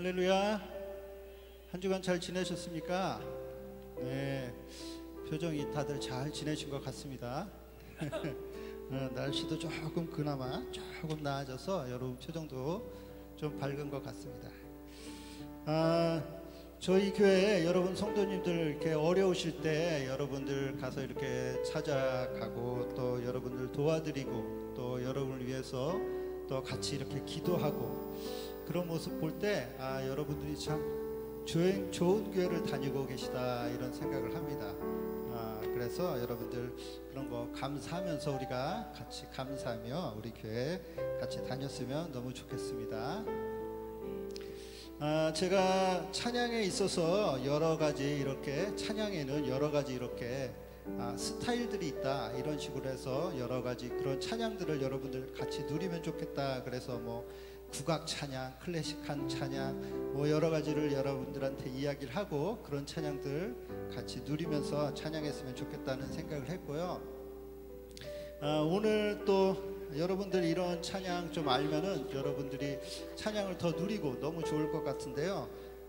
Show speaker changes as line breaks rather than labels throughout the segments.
할렐루야. 한 주간 잘 지내셨습니까? 네, 표정이 다들 잘 지내신 것 같습니다. 날씨도 조금 그나마 조금 나아져서 여러분 표정도 좀 밝은 것 같습니다. 저희 교회 여러분 성도님들 이렇게 어려우실 때 여러분들 가서 이렇게 찾아가고 또 여러분들 도와드리고 또 여러분을 위해서 또 같이 이렇게 기도하고 그런 모습 볼 때 여러분들이 참 좋은 교회를 다니고 계시다 이런 생각을 합니다. 그래서 여러분들 그런 거 감사하면서 우리가 같이 감사하며 우리 교회 같이 다녔으면 너무 좋겠습니다. 제가 찬양에 있어서 여러 가지 이렇게 찬양에는 여러 가지 이렇게 스타일들이 있다 이런 식으로 해서 여러 가지 그런 찬양들을 여러분들 같이 누리면 좋겠다. 그래서 뭐 국악 찬양, 클래식한 찬양 뭐 여러 가지를 여러분들한테 이야기를 하고 그런 찬양들 같이 누리면서 찬양했으면 좋겠다는 생각을 했고요. 오늘 또 여러분들 이런 찬양 좀 알면은 여러분들이 찬양을 더 누리고 너무 좋을 것 같은데요.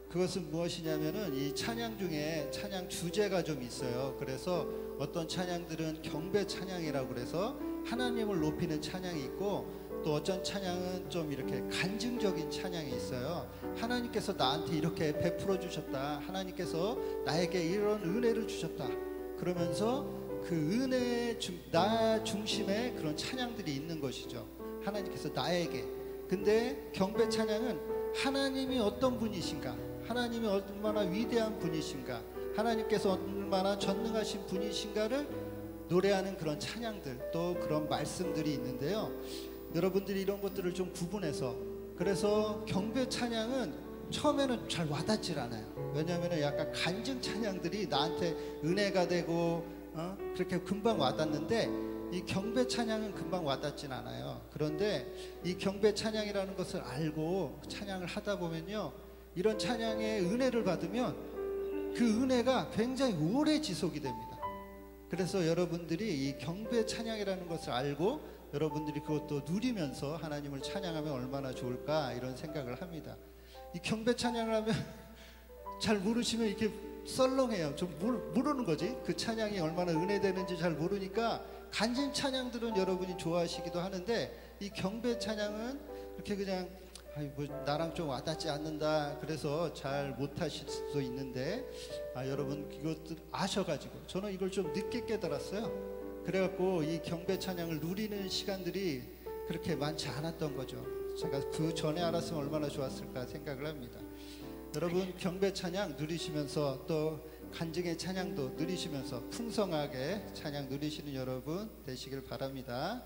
그것은 무엇이냐면은 이 찬양 중에 찬양 주제가 좀 있어요. 그래서 어떤 찬양들은 경배 찬양이라고 그래서 하나님을 높이는 찬양이 있고 또 어떤 찬양은 좀 이렇게 간증적인 찬양이 있어요. 하나님께서 나한테 이렇게 베풀어 주셨다. 하나님께서 나에게 이런 은혜를 주셨다. 그러면서 그 은혜 나 중심의 그런 찬양들이 있는 것이죠. 하나님께서 나에게. 근데 경배 찬양은 하나님이 어떤 분이신가, 하나님이 얼마나 위대한 분이신가, 하나님께서 얼마나 전능하신 분이신가를 노래하는 그런 찬양들 또 그런 말씀들이 있는데요. 여러분들이 이런 것들을 좀 구분해서 그래서 경배 찬양은 처음에는 잘 와닿질 않아요. 왜냐하면 약간 간증 찬양들이 나한테 은혜가 되고 그렇게 금방 와닿는데 이 경배 찬양은 금방 와닿진 않아요. 그런데 이 경배 찬양이라는 것을 알고 찬양을 하다 보면요, 이런 찬양의 은혜를 받으면 그 은혜가 굉장히 오래 지속이 됩니다. 그래서 여러분들이 이 경배 찬양이라는 것을 알고 여러분들이 그것도 누리면서 하나님을 찬양하면 얼마나 좋을까 이런 생각을 합니다. 이 경배 찬양을 하면 잘 모르시면 이렇게 썰렁해요. 좀 모르는 거지. 그 찬양이 얼마나 은혜되는지 잘 모르니까 간증 찬양들은 여러분이 좋아하시기도 하는데 이 경배 찬양은 이렇게 그냥 뭐 나랑 좀 와닿지 않는다 그래서 잘 못하실 수도 있는데 여러분 이것들 아셔가지고 저는 이걸 좀 늦게 깨달았어요. 그래갖고 이 경배 찬양을 누리는 시간들이 그렇게 많지 않았던 거죠. 제가 그 전에 알았으면 얼마나 좋았을까 생각을 합니다. 여러분 경배 찬양 누리시면서 또 간증의 찬양도 누리시면서 풍성하게 찬양 누리시는 여러분 되시길 바랍니다.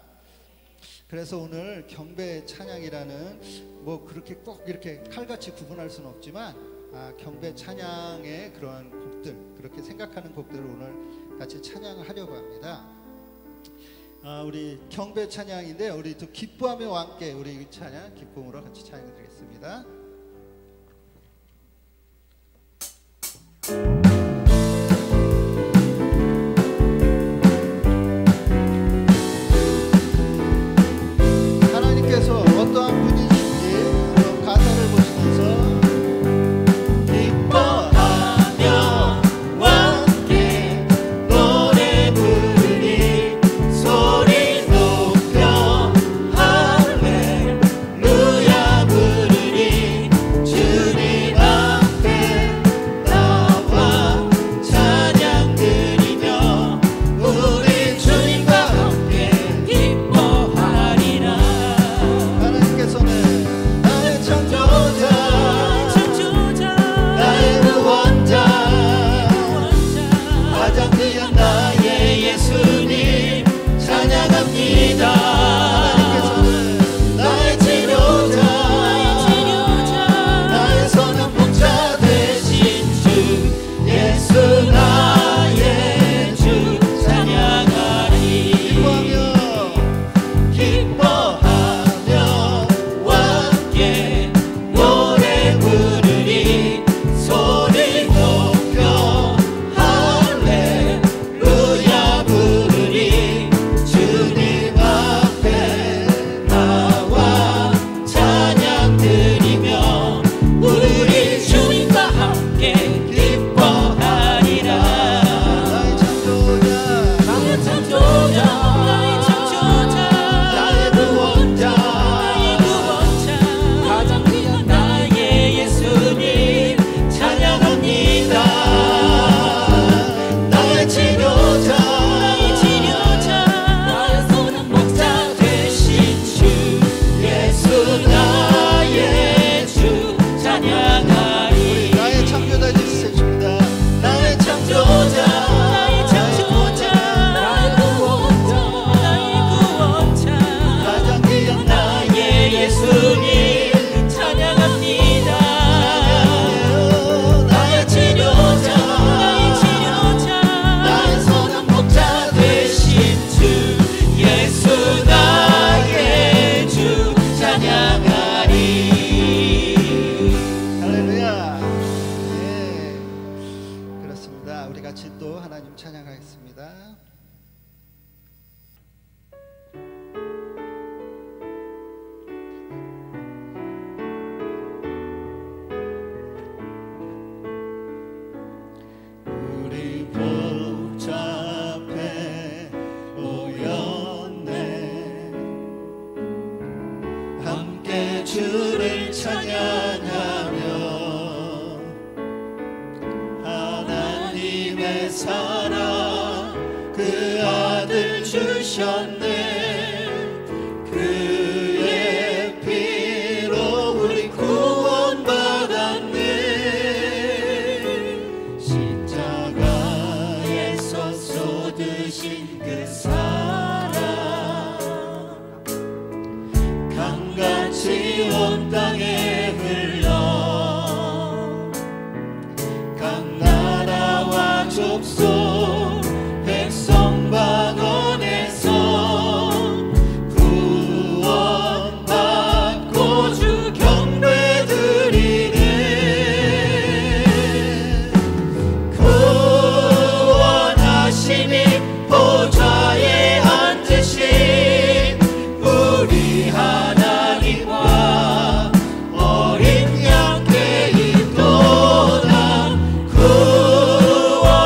그래서 오늘 경배 찬양이라는 뭐 그렇게 꼭 이렇게 칼같이 구분할 수는 없지만 경배 찬양의 그런 곡들 그렇게 생각하는 곡들을 오늘 같이 찬양을 하려고 합니다. 우리 경배 찬양인데 우리 또 기뻐하며 함께 우리 찬양 기쁨으로 같이 찬양 드리겠습니다. 하나님께서 어떠한 분이신지 한번 가사를 보시면서
부르리
같이 또 하나님 찬양하겠습니다.
우리 복잡해 모였네. 함께 주를 찬양하며 하나님의 사랑 그 아들 주셨네. 그의 피로 우리 구원받았네. 십자가에서 쏟으신 그 사랑 강같이 온 땅에 흘러 각 나라와 족속 백성 방언에서 구원받고 주 경배 드리네. 구원하심이 보좌에 앉으신 우리 하나님과 어린 양께 있도다. 구원하심이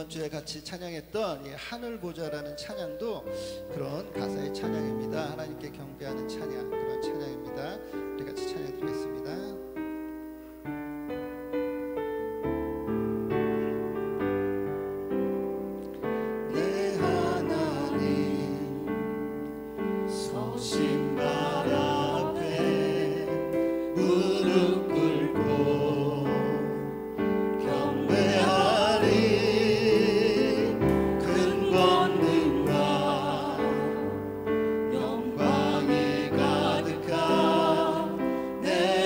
저번 주에 같이 찬양했던 이 하늘 보좌라는 찬양도 그런 가사의 찬양입니다. 하나님께 경배하는 찬양, 그런 찬양입니다. 우리 같이 찬양 드리겠습니다. 내 하나님
신발 앞에 무릎 꿇고 경배하리. 큰 권능과 영광이 가득한 내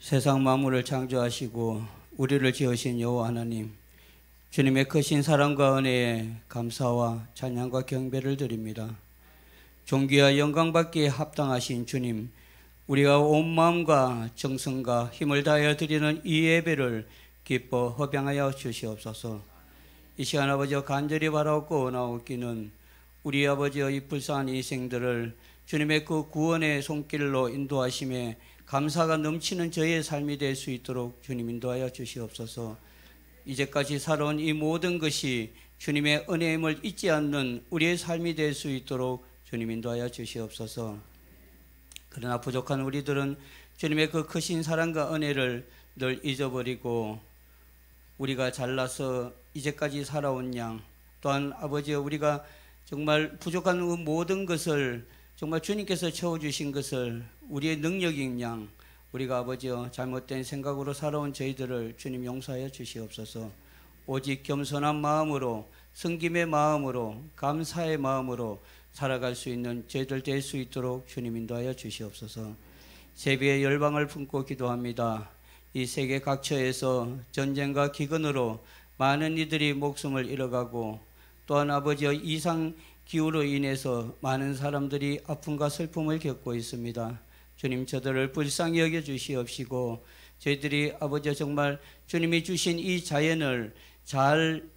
세상 만물을 창조하시고 우리를 지으신 여호와 하나님, 주님의 크신 사랑과 은혜에 감사와 찬양과 경배를 드립니다. 존귀와 영광받기에 합당하신 주님, 우리가 온 마음과 정성과 힘을 다하여 드리는 이 예배를 기뻐 허병하여 주시옵소서. 이 시간 아버지여 간절히 바라옵고 나옵기는 우리 아버지여 이 불쌍한 인생들을 주님의 그 구원의 손길로 인도하심에 감사가 넘치는 저희의 삶이 될 수 있도록 주님 인도하여 주시옵소서. 이제까지 살아온 이 모든 것이 주님의 은혜임을 잊지 않는 우리의 삶이 될 수 있도록 주님 인도하여 주시옵소서. 그러나 부족한 우리들은 주님의 그 크신 사랑과 은혜를 늘 잊어버리고 우리가 잘나서 이제까지 살아온 양, 또한 아버지여 우리가 정말 부족한 그 모든 것을 정말 주님께서 채워주신 것을 우리의 능력인 양, 우리가 아버지여 잘못된 생각으로 살아온 저희들을 주님 용서하여 주시옵소서. 오직 겸손한 마음으로, 섬김의 마음으로, 감사의 마음으로 살아갈 수 있는 저희들 될 수 있도록 주님 인도하여 주시옵소서. 세비의 열방을 품고 기도합니다. 이 세계 각처에서 전쟁과 기근으로 많은 이들이 목숨을 잃어가고, 또한 아버지여 이상 기후로 인해서 많은 사람들이 아픔과 슬픔을 겪고 있습니다. 주님, 저들을 불쌍히 여겨 주시옵시고 저희들이 아버지 정말 주님이 주신 이 자연을 잘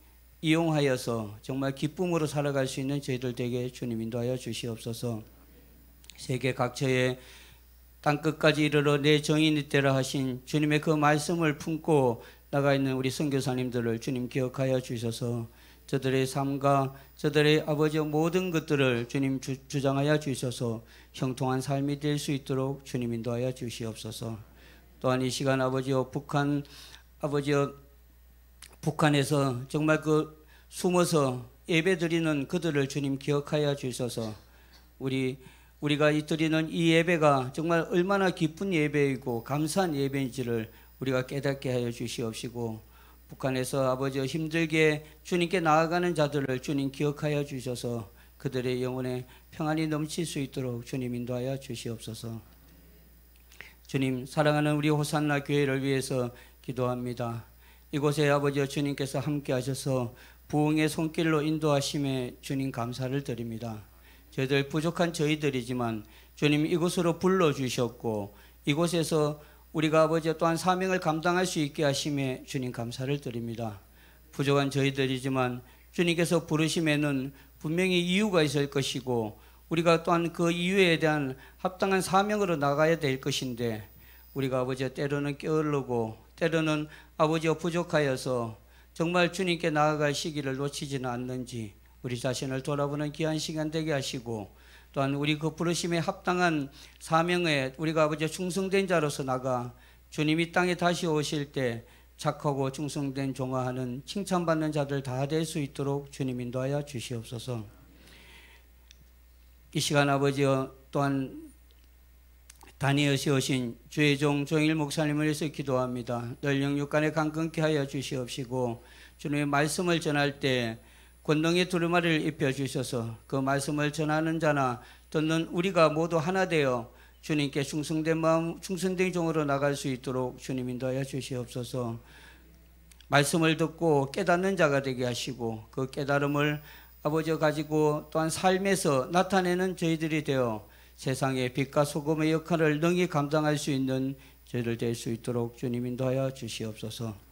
이용하여서 정말 기쁨으로 살아갈 수 있는 저희들 되게 주님 인도하여 주시옵소서. 세계 각처에 땅끝까지 이르러 내 정인이 되라 하신 주님의 그 말씀을 품고 나가 있는 우리 선교사님들을 주님 기억하여 주셔서 저들의 삶과 저들의 아버지의 모든 것들을 주님 주장하여 주셔서 형통한 삶이 될 수 있도록 주님 인도하여 주시옵소서. 또한 이 시간 아버지여 북한에서 정말 그 숨어서 예배드리는 그들을 주님 기억하여 주셔서 우리가 드리는 이 예배가 정말 얼마나 기쁜 예배이고 감사한 예배인지를 우리가 깨닫게 하여 주시옵시고, 북한에서 아버지여 힘들게 주님께 나아가는 자들을 주님 기억하여 주셔서 그들의 영혼에 평안이 넘칠 수 있도록 주님 인도하여 주시옵소서. 주님, 사랑하는 우리 호산나 교회를 위해서 기도합니다. 이곳에 아버지여 주님께서 함께 하셔서 부흥의 손길로 인도하심에 주님 감사를 드립니다. 저희들 부족한 저희들이지만 주님 이곳으로 불러주셨고 이곳에서 우리가 아버지 또한 사명을 감당할 수 있게 하심에 주님 감사를 드립니다. 부족한 저희들이지만 주님께서 부르심에는 분명히 이유가 있을 것이고 우리가 또한 그 이유에 대한 합당한 사명으로 나가야 될 것인데 우리가 아버지 때로는 게으르고 때로는 아버지 부족하여서 정말 주님께 나아갈 시기를 놓치지는 않는지 우리 자신을 돌아보는 귀한 시간 되게 하시고, 또한 우리 그 부르심에 합당한 사명에 우리가 아버지 충성된 자로서 나가 주님이 땅에 다시 오실 때 착하고 충성된 종아하는 칭찬받는 자들 다 될 수 있도록 주님 인도하여 주시옵소서. 이 시간 아버지여 또한 다니엘시 오신 주의 종 조영일 목사님을 위해서 기도합니다. 늘 영육간에 강건케 하여 주시옵시고 주님의 말씀을 전할 때 권능의 두루마리를 입혀주셔서 그 말씀을 전하는 자나 듣는 우리가 모두 하나 되어 주님께 충성된 마음, 충성된 종으로 나갈 수 있도록 주님 인도하여 주시옵소서. 말씀을 듣고 깨닫는 자가 되게 하시고 그 깨달음을 아버지가 가지고 또한 삶에서 나타내는 저희들이 되어 세상의 빛과 소금의 역할을 능히 감당할 수 있는 저희들 될 수 있도록 주님 인도하여 주시옵소서.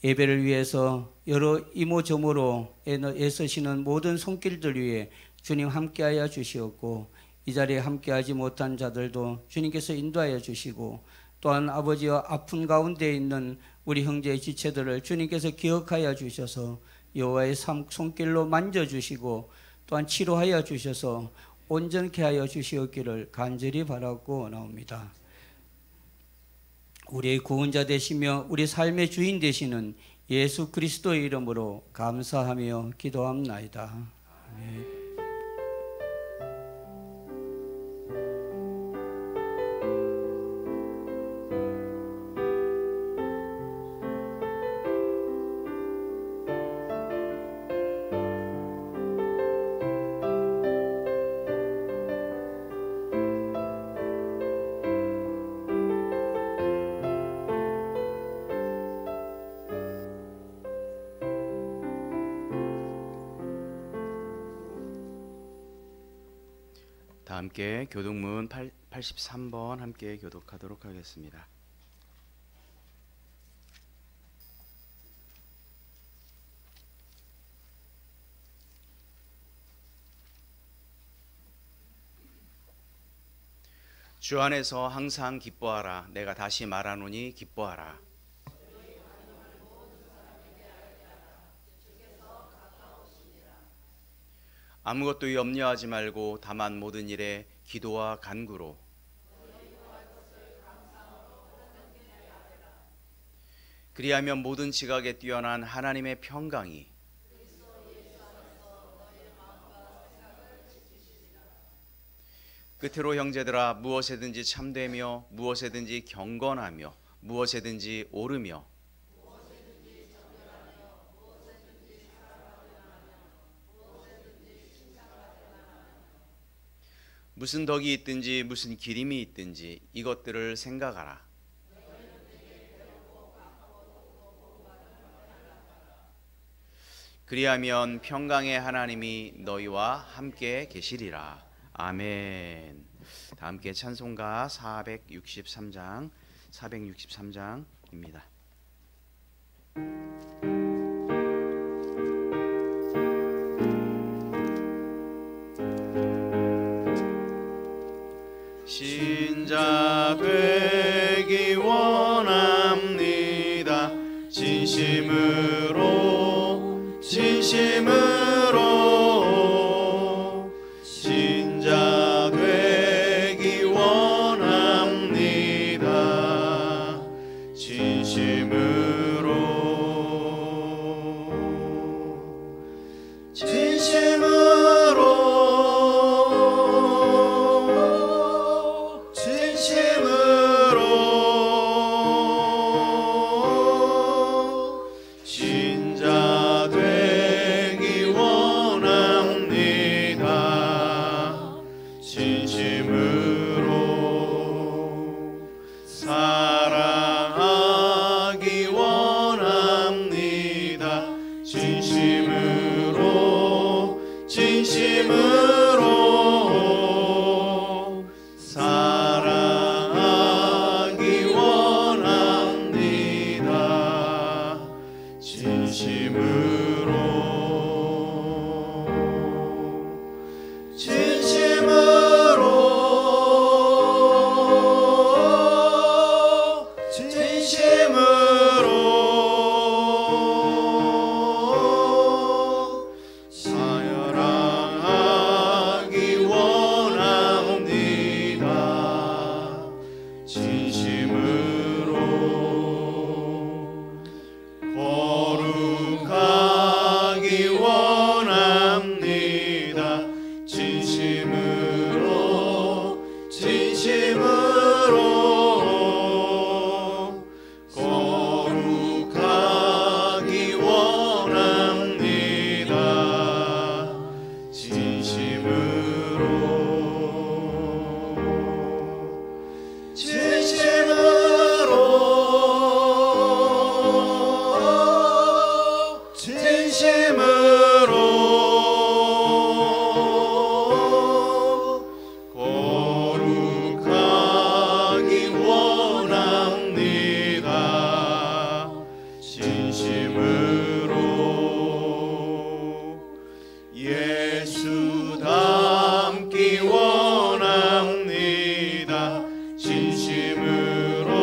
예배를 위해서 여러 이모저모로 애쓰시는 모든 손길들 위해 주님 함께하여 주시옵고 이 자리에 함께하지 못한 자들도 주님께서 인도하여 주시고 또한 아버지와 아픈 가운데 있는 우리 형제의 지체들을 주님께서 기억하여 주셔서 여호와의 손길로 만져주시고 또한 치료하여 주셔서 온전케 하여 주시옵기를 간절히 바라고 나옵니다. 우리의 구원자 되시며 우리 삶의 주인 되시는 예수 그리스도의 이름으로 감사하며 기도합나이다. 아멘.
다 함께 교독문 83번 함께 교독하도록 하겠습니다. 주 안에서 항상 기뻐하라. 내가 다시 말하노니 기뻐하라. 아무것도 염려하지 말고 다만 모든 일에 기도와 간구로 그리하면 모든 지각에 뛰어난 하나님의 평강이 끝으로 형제들아, 무엇에든지 참되며 무엇에든지 경건하며 무엇에든지 오르며 무슨 덕이 있든지 무슨 기림이 있든지 이것들을 생각하라. 그리하면 평강의 하나님이 너희와 함께 계시리라. 아멘. 다 함께 찬송가 463장입니다. 신자 되기 원합니다. 진심으로 신자 되기 원합니다. 신자 되기 원합니다. 진심으로 사랑하기 원합니다. 진심으로 사랑하기 원합니다. 사랑하기 원합니다. 진심으로 거룩하기 원합니다. 진심으로 거룩하기 원합니다. 거룩하기 원합니다. 진심으로 예수 닮기 원합니다. 진심으로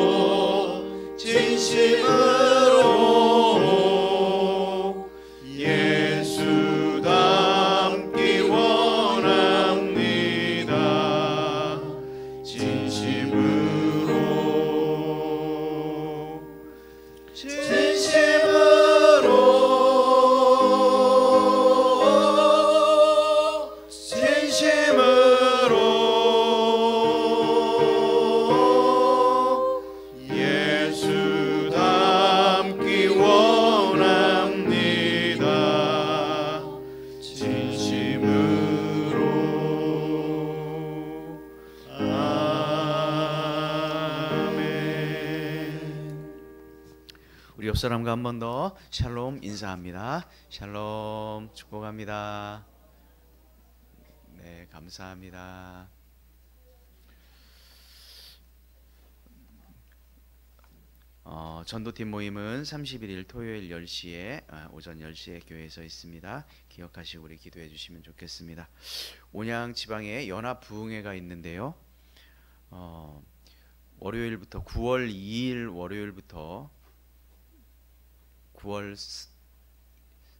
예수 닮기 원합니다. 예수 닮기 원합니다. 진심으로 아멘. 우리 옆 사람과 한 번 더 샬롬 인사합니다. 샬롬 축복합니다. 네. 감사합니다. 전도팀 모임은 31일 토요일 10시에 오전 10시에 교회에서 있습니다. 기억하시고 우리 기도해 주시면 좋겠습니다. 온양 지방에 연합 부흥회가 있는데요. 월요일부터 9월 2일 월요일부터 9월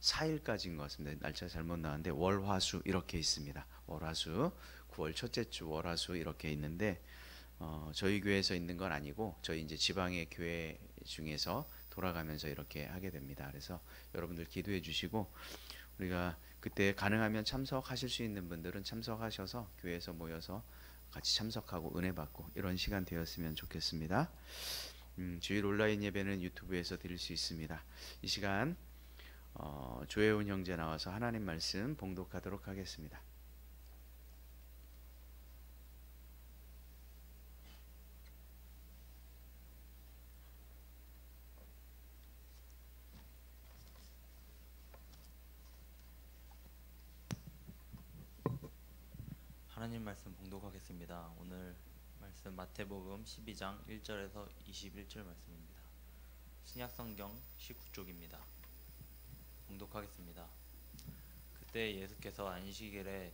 4일까지인 것 같습니다. 날짜 잘못 나왔는데 월화수 이렇게 있습니다. 월화수 9월 첫째 주 월화수 이렇게 있는데 저희 교회에서 있는 건 아니고 저희 이제 지방의 교회 중에서 돌아가면서 이렇게 하게 됩니다. 그래서 여러분들 기도해 주시고 우리가 그때 가능하면 참석하실 수 있는 분들은 참석하셔서 교회에서 모여서 같이 참석하고 은혜 받고 이런 시간 되었으면 좋겠습니다. 주일 온라인 예배는 유튜브에서 드릴 수 있습니다. 이 시간 조혜훈 형제 나와서 하나님 말씀 봉독하도록 하겠습니다.
하나님 말씀 봉독하겠습니다. 오늘 말씀 마태복음 12장 1절에서 21절 말씀입니다. 신약성경 19쪽입니다. 봉독하겠습니다. 그때 예수께서 안식일에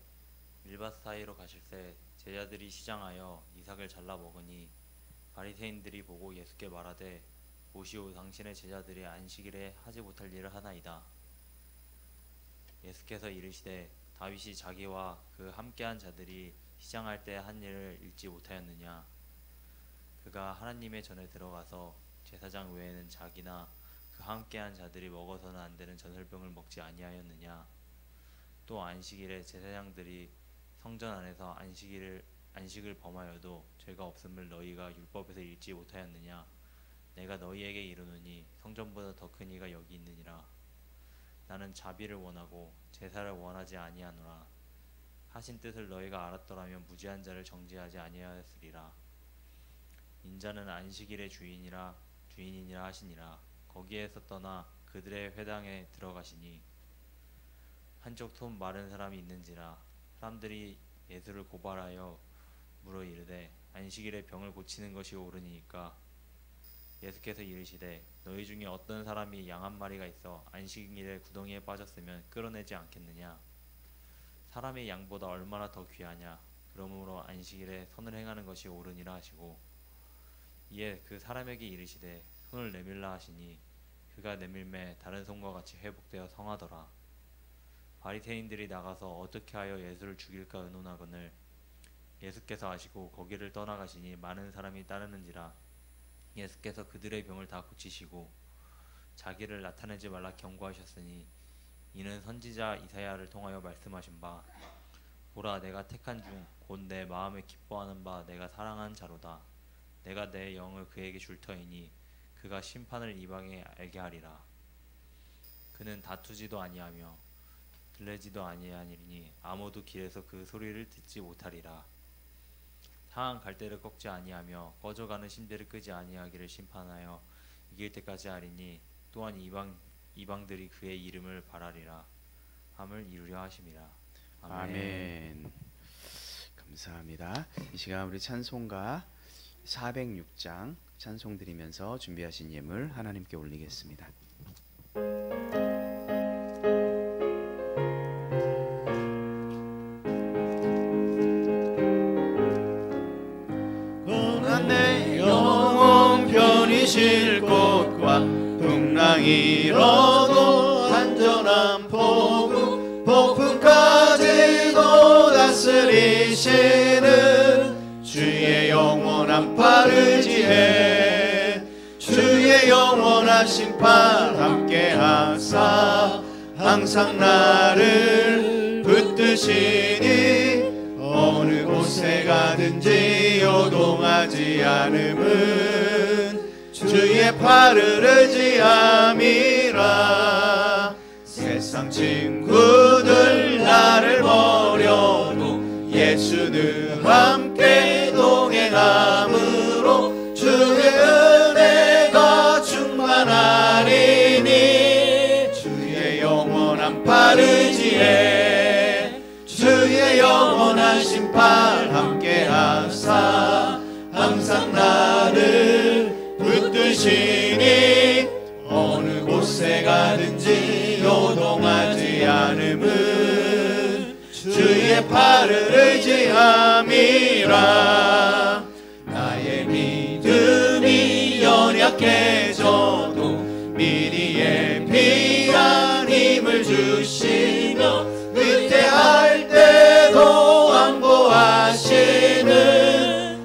밀밭 사이로 가실 때 제자들이 시장하여 이삭을 잘라 먹으니 바리새인들이 보고 예수께 말하되 보시오, 당신의 제자들이 안식일에 하지 못할 일을 하나이다. 예수께서 이르시되 다윗이 자기와 그 함께한 자들이 시장할 때 한 일을 읽지 못하였느냐? 그가 하나님의 전에 들어가서 제사장 외에는 자기나 그 함께한 자들이 먹어서는 안 되는 전설병을 먹지 아니하였느냐? 또 안식일에 제사장들이 성전 안에서 안식을 범하여도 죄가 없음을 너희가 율법에서 읽지 못하였느냐? 내가 너희에게 이르노니 성전보다 더 큰 이가 여기 있느니라. 나는 자비를 원하고 제사를 원하지 아니하노라. 하신 뜻을 너희가 알았더라면 무지한 자를 정죄하지 아니하였으리라. 인자는 안식일의 주인이니라 하시니라. 거기에서 떠나 그들의 회당에 들어가시니 한쪽 손 마른 사람이 있는지라. 사람들이 예수를 고발하여 물어 이르되 안식일에 병을 고치는 것이 옳으니까? 예수께서 이르시되 너희 중에 어떤 사람이 양 한 마리가 있어 안식일에 구덩이에 빠졌으면 끌어내지 않겠느냐? 사람의 양보다 얼마나 더 귀하냐? 그러므로 안식일에 선을 행하는 것이 옳으니라 하시고 이에 그 사람에게 이르시되 손을 내밀라 하시니 그가 내밀매 다른 손과 같이 회복되어 성하더라. 바리새인들이 나가서 어떻게 하여 예수를 죽일까 의논하거늘 예수께서 아시고 거기를 떠나가시니 많은 사람이 따르는지라. 예수께서 그들의 병을 다 고치시고 자기를 나타내지 말라 경고하셨으니 이는 선지자 이사야를 통하여 말씀하신 바 보라, 내가 택한 중 곧 내 마음에 기뻐하는 바 내가 사랑한 자로다. 내가 내 영을 그에게 줄 터이니 그가 심판을 이방에 알게 하리라. 그는 다투지도 아니하며 들레지도 아니하니니 아무도 길에서 그 소리를 듣지 못하리라. 상한 갈대를 꺾지 아니하며 꺼져가는 심대를 끄지 아니하기를 심판하여 이길 때까지 하리니 또한 이방들이 그의 이름을 바라리라 함을 이루려 하심이라.
아멘. 감사합니다. 이 시간 우리 찬송가 406장 찬송 드리면서 준비하신 예물 하나님께 올리겠습니다.
내 영혼 편히 쉴 곳과 풍랑이로도 안전한 폭풍까지도 다스리시는 주의 영원한 팔을 의지해 주의 영원한 심판 함께 하사 항상 나를 붙드시니 어느 곳에 가든지 요동하지 않음은 주의 팔을 의지함이라. 세상 친구들 나를 버려도 예수는 함께 동행함으로 주의 은혜가 충만하리니 주의 영원한 팔을 의지해 주의 영원한 팔을 의지함이라. 나의 믿음이 연약해져도 미리 예비한 힘을 주시며 위태할 때도 완보하시는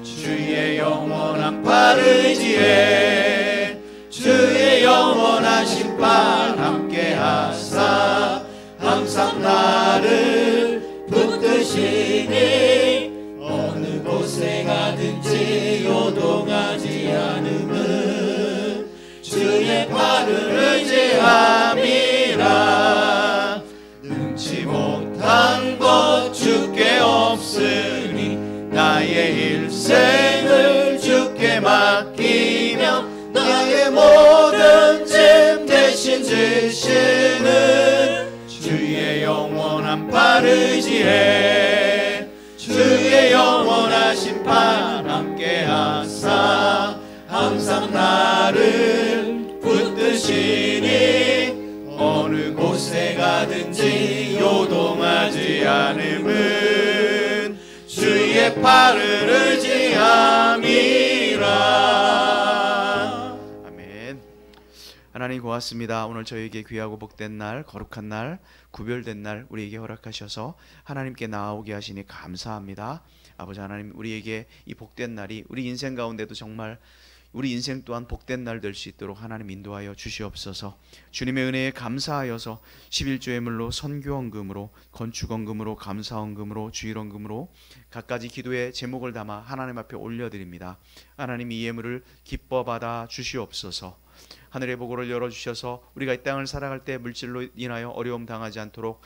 주의 영원한 팔 의지해 주의 영원한 심판 함께 하사 항상 나를 붙드시니 어느 곳에 가든지 요동하지 않음은 주의 팔을 의지함이라. 능치 못한 것 주께 없으니 나의 일생을 주께 맡기며 나의 모든 짐 대신 지시는 주의 영원한 팔 의지해 주의 영원한 심판 함께 하사 항상 나를 붙드시니 어느 곳에 가든지 요동하지 않음은 주의 팔을 의지함이라.
아멘. 하나님 고맙습니다. 오늘 저에게 귀하고 복된 날, 거룩한 날, 구별된 날 우리에게 허락하셔서 하나님께 나아오게 하시니 감사합니다. 아버지 하나님, 우리에게 이 복된 날이 우리 인생 가운데도 정말 우리 인생 또한 복된 날 될 수 있도록 하나님 인도하여 주시옵소서. 주님의 은혜에 감사하여서 11조예물로 선교헌금으로 건축헌금으로 감사헌금으로 주일헌금으로 갖가지 기도의 제목을 담아 하나님 앞에 올려드립니다. 하나님 이 예물을 기뻐 받아 주시옵소서. 하늘의 보고를 열어주셔서 우리가 이 땅을 살아갈 때 물질로 인하여 어려움 당하지 않도록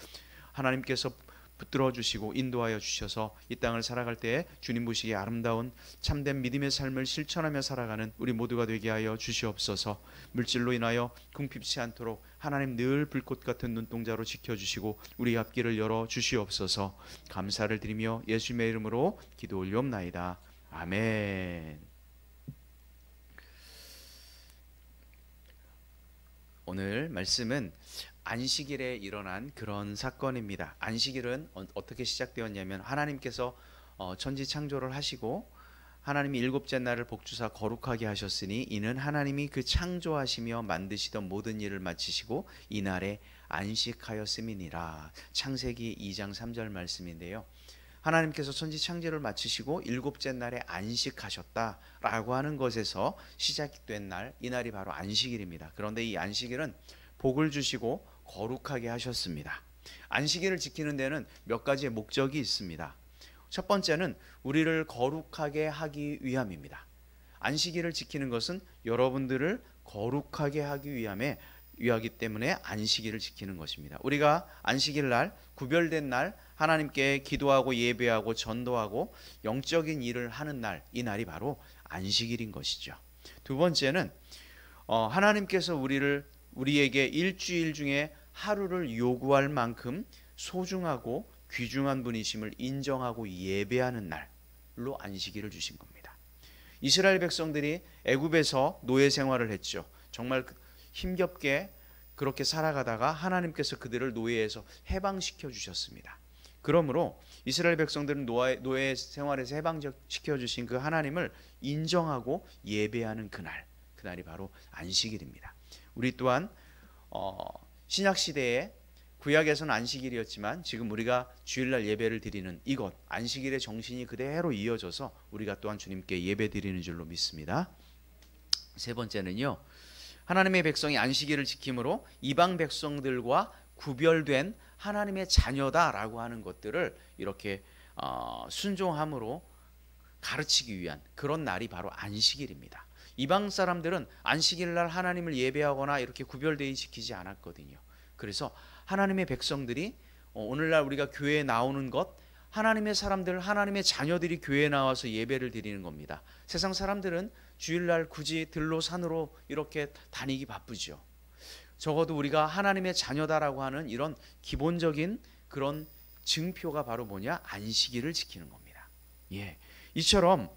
하나님께서 붙들어 주시고 인도하여 주셔서 이 땅을 살아갈 때에 주님 보시기에 아름다운 참된 믿음의 삶을 실천하며 살아가는 우리 모두가 되게 하여 주시옵소서. 물질로 인하여 궁핍치 않도록 하나님 늘 불꽃 같은 눈동자로 지켜주시고 우리 앞길을 열어 주시옵소서. 감사를 드리며 예수님의 이름으로 기도 올리옵나이다. 아멘. 오늘 말씀은 안식일에 일어난 그런 사건입니다. 안식일은 어떻게 시작되었냐면 하나님께서 천지 창조를 하시고 하나님이 일곱째 날을 복주사 거룩하게 하셨으니 이는 하나님이 그 창조하시며 만드시던 모든 일을 마치시고 이날에 안식하였음이니라. 창세기 2장 3절 말씀인데요. 하나님께서 천지 창조를 마치시고 일곱째 날에 안식하셨다라고 하는 것에서 시작된 날, 이날이 바로 안식일입니다. 그런데 이 안식일은 복을 주시고 거룩하게 하셨습니다. 안식일을 지키는 데는 몇 가지의 목적이 있습니다. 첫 번째는 우리를 거룩하게 하기 위함입니다. 안식일을 지키는 것은 여러분들을 거룩하게 하기 위하기 때문에 안식일을 지키는 것입니다. 우리가 안식일 날, 구별된 날, 하나님께 기도하고 예배하고 전도하고 영적인 일을 하는 날, 이 날이 바로 안식일인 것이죠. 두 번째는 하나님께서 우리에게 일주일 중에 하루를 요구할 만큼 소중하고 귀중한 분이심을 인정하고 예배하는 날로 안식일을 주신 겁니다. 이스라엘 백성들이 애굽에서 노예 생활을 했죠. 정말 힘겹게 그렇게 살아가다가 하나님께서 그들을 노예에서 해방시켜 주셨습니다. 그러므로 이스라엘 백성들은 노예 생활에서 해방시켜 주신 그 하나님을 인정하고 예배하는 그날이 바로 안식일입니다. 우리 또한 신약 시대에 구약에서는 안식일이었지만 지금 우리가 주일날 예배를 드리는 이것 안식일의 정신이 그대로 이어져서 우리가 또한 주님께 예배 드리는 줄로 믿습니다. 세 번째는요, 하나님의 백성이 안식일을 지킴으로 이방 백성들과 구별된 하나님의 자녀다라고 하는 것들을 이렇게 순종함으로 가르치기 위한 그런 날이 바로 안식일입니다. 이방 사람들은 안식일 날 하나님을 예배하거나 이렇게 구별되이 지키지 않았거든요. 그래서 하나님의 백성들이 오늘날 우리가 교회에 나오는 것, 하나님의 사람들, 하나님의 자녀들이 교회에 나와서 예배를 드리는 겁니다. 세상 사람들은 주일날 굳이 들로 산으로 이렇게 다니기 바쁘죠. 적어도 우리가 하나님의 자녀다라고 하는 이런 기본적인 그런 증표가 바로 뭐냐? 안식일을 지키는 겁니다. 예, 이처럼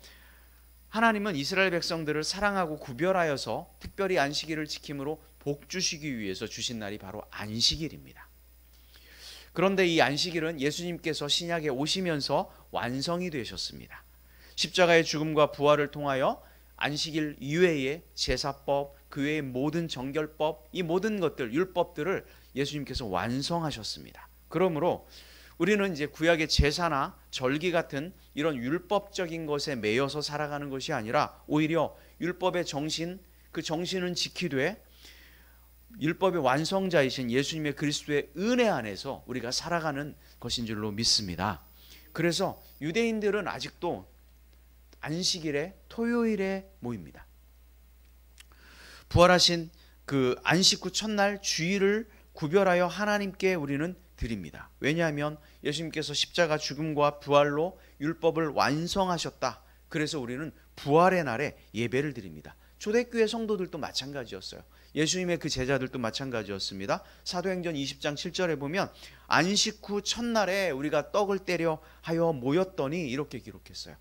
하나님은 이스라엘 백성들을 사랑하고 구별하여서 특별히 안식일을 지킴으로 복 주시기 위해서 주신 날이 바로 안식일입니다. 그런데 이 안식일은 예수님께서 신약에 오시면서 완성이 되셨습니다. 십자가의 죽음과 부활을 통하여 안식일 이외의 제사법, 그 외의 모든 정결법, 이 모든 것들, 율법들을 예수님께서 완성하셨습니다. 그러므로 우리는 이제 구약의 제사나 절기 같은 이런 율법적인 것에 매여서 살아가는 것이 아니라 오히려 율법의 정신, 그 정신은 지키되 율법의 완성자이신 예수님의 그리스도의 은혜 안에서 우리가 살아가는 것인 줄로 믿습니다. 그래서 유대인들은 아직도 안식일에 토요일에 모입니다. 부활하신 그 안식 후 첫날 주일을 구별하여 하나님께 우리는 드립니다. 왜냐하면 예수님께서 십자가 죽음과 부활로 율법을 완성하셨다. 그래서 우리는 부활의 날에 예배를 드립니다. 초대교회 성도들도 마찬가지였어요. 예수님의 그 제자들도 마찬가지였습니다. 사도행전 20장 7절에 보면 안식 후 첫날에 우리가 떡을 떼려 하여 모였더니 이렇게 기록했어요.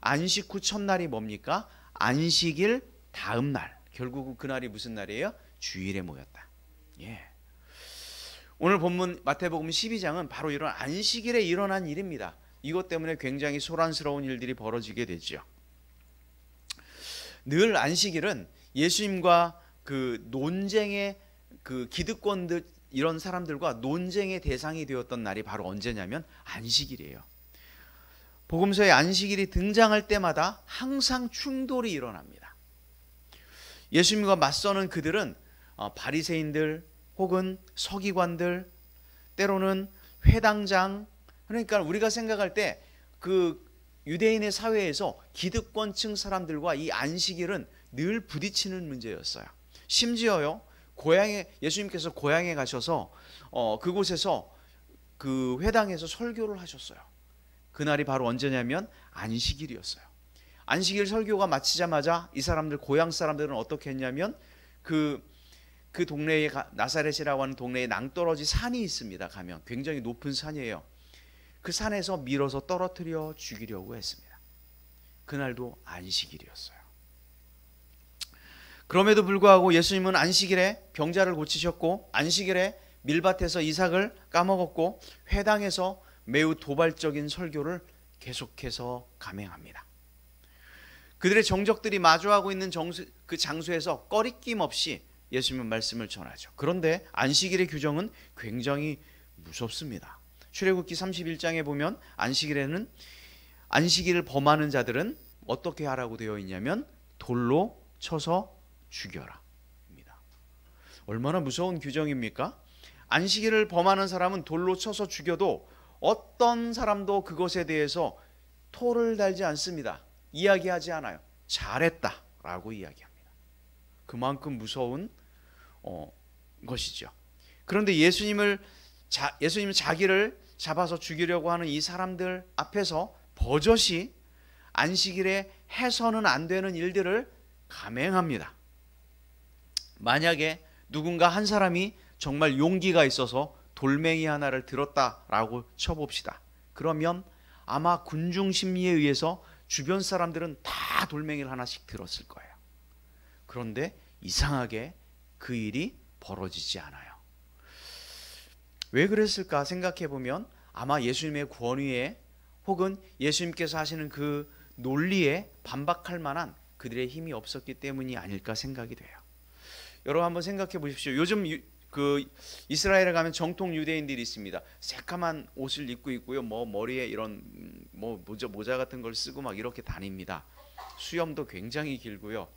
안식 후 첫날이 뭡니까? 안식일 다음 날. 결국은 그날이 무슨 날이에요? 주일에 모였다. 예. 오늘 본문 마태복음 12장은 바로 이런 안식일에 일어난 일입니다. 이것 때문에 굉장히 소란스러운 일들이 벌어지게 되죠. 늘 안식일은 예수님과 그 논쟁의 그 기득권들 이런 사람들과 논쟁의 대상이 되었던 날이 바로 언제냐면 안식일이에요. 복음서에 안식일이 등장할 때마다 항상 충돌이 일어납니다. 예수님과 맞서는 그들은 바리새인들 혹은 서기관들, 때로는 회당장, 그러니까 우리가 생각할 때 그 유대인의 사회에서 기득권층 사람들과 이 안식일은 늘 부딪히는 문제였어요. 심지어요, 예수님께서 고향에 가셔서 그곳에서 그 회당에서 설교를 하셨어요. 그날이 바로 언제냐면 안식일이었어요. 안식일 설교가 마치자마자 이 사람들, 고향 사람들은 어떻게 했냐면 그 동네에 나사렛이라고 하는 동네에 낭떠러지 산이 있습니다. 가면 굉장히 높은 산이에요. 그 산에서 밀어서 떨어뜨려 죽이려고 했습니다. 그날도 안식일이었어요. 그럼에도 불구하고 예수님은 안식일에 병자를 고치셨고, 안식일에 밀밭에서 이삭을 까먹었고, 회당에서 매우 도발적인 설교를 계속해서 감행합니다. 그들의 정적들이 마주하고 있는 그 장소에서 꺼리낌 없이 예수님은 말씀을 전하죠. 그런데 안식일의 규정은 굉장히 무섭습니다. 출애굽기 31장에 보면 안식일에는 안식일을 범하는 자들은 어떻게 하라고 되어 있냐면 돌로 쳐서 죽여라 입니다. 얼마나 무서운 규정입니까? 안식일을 범하는 사람은 돌로 쳐서 죽여도 어떤 사람도 그것에 대해서 토를 달지 않습니다. 이야기하지 않아요. 잘했다라고 이야기합니다. 그만큼 무서운 것이죠. 그런데 예수님은 자기를 잡아서 죽이려고 하는 이 사람들 앞에서 버젓이 안식일에 해서는 안 되는 일들을 감행합니다. 만약에 누군가 한 사람이 정말 용기가 있어서 돌멩이 하나를 들었다라고 쳐봅시다. 그러면 아마 군중 심리에 의해서 주변 사람들은 다 돌멩이를 하나씩 들었을 거예요. 그런데 이상하게 그 일이 벌어지지 않아요. 왜 그랬을까 생각해 보면 아마 예수님의 권위에 혹은 예수님께서 하시는 그 논리에 반박할 만한 그들의 힘이 없었기 때문이 아닐까 생각이 돼요. 여러분 한번 생각해 보십시오. 요즘 그 이스라엘에 가면 정통 유대인들이 있습니다. 새까만 옷을 입고 있고요. 머리에 이런 모자 같은 걸 쓰고 막 이렇게 다닙니다. 수염도 굉장히 길고요.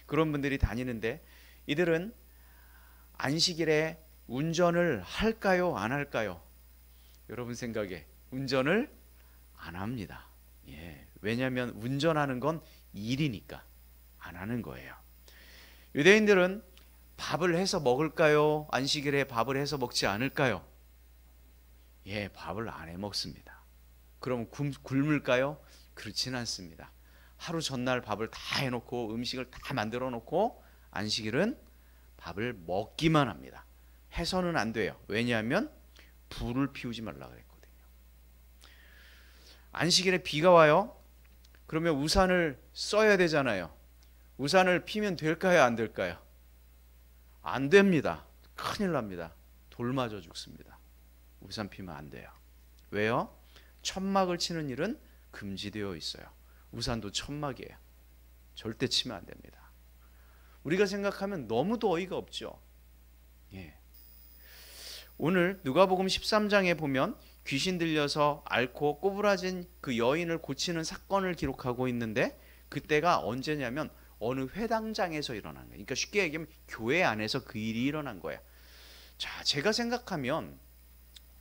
그런 분들이 다니는데 이들은 안식일에 운전을 할까요? 안 할까요? 여러분 생각에 운전을 안 합니다. 예, 왜냐하면 운전하는 건 일이니까 안 하는 거예요. 유대인들은 밥을 해서 먹을까요? 안식일에 밥을 해서 먹지 않을까요? 예, 밥을 안 해 먹습니다. 그럼 굶을까요? 그렇지는 않습니다. 하루 전날 밥을 다 해놓고 음식을 다 만들어 놓고 안식일은 밥을 먹기만 합니다. 해서는 안 돼요. 왜냐하면 불을 피우지 말라 그랬거든요. 안식일에 비가 와요. 그러면 우산을 써야 되잖아요. 우산을 피면 될까요? 안 될까요? 안 됩니다. 큰일 납니다. 돌 맞아 죽습니다. 우산 피면 안 돼요. 왜요? 천막을 치는 일은 금지되어 있어요. 우산도 천막이에요. 절대 치면 안 됩니다. 우리가 생각하면 너무도 어이가 없죠. 예. 오늘 누가복음 13장에 보면 귀신 들려서 앓고 꼬부라진 그 여인을 고치는 사건을 기록하고 있는데, 그때가 언제냐면 어느 회당장에서 일어난 거예요. 그러니까 쉽게 얘기하면 교회 안에서 그 일이 일어난 거예요. 자, 제가 생각하면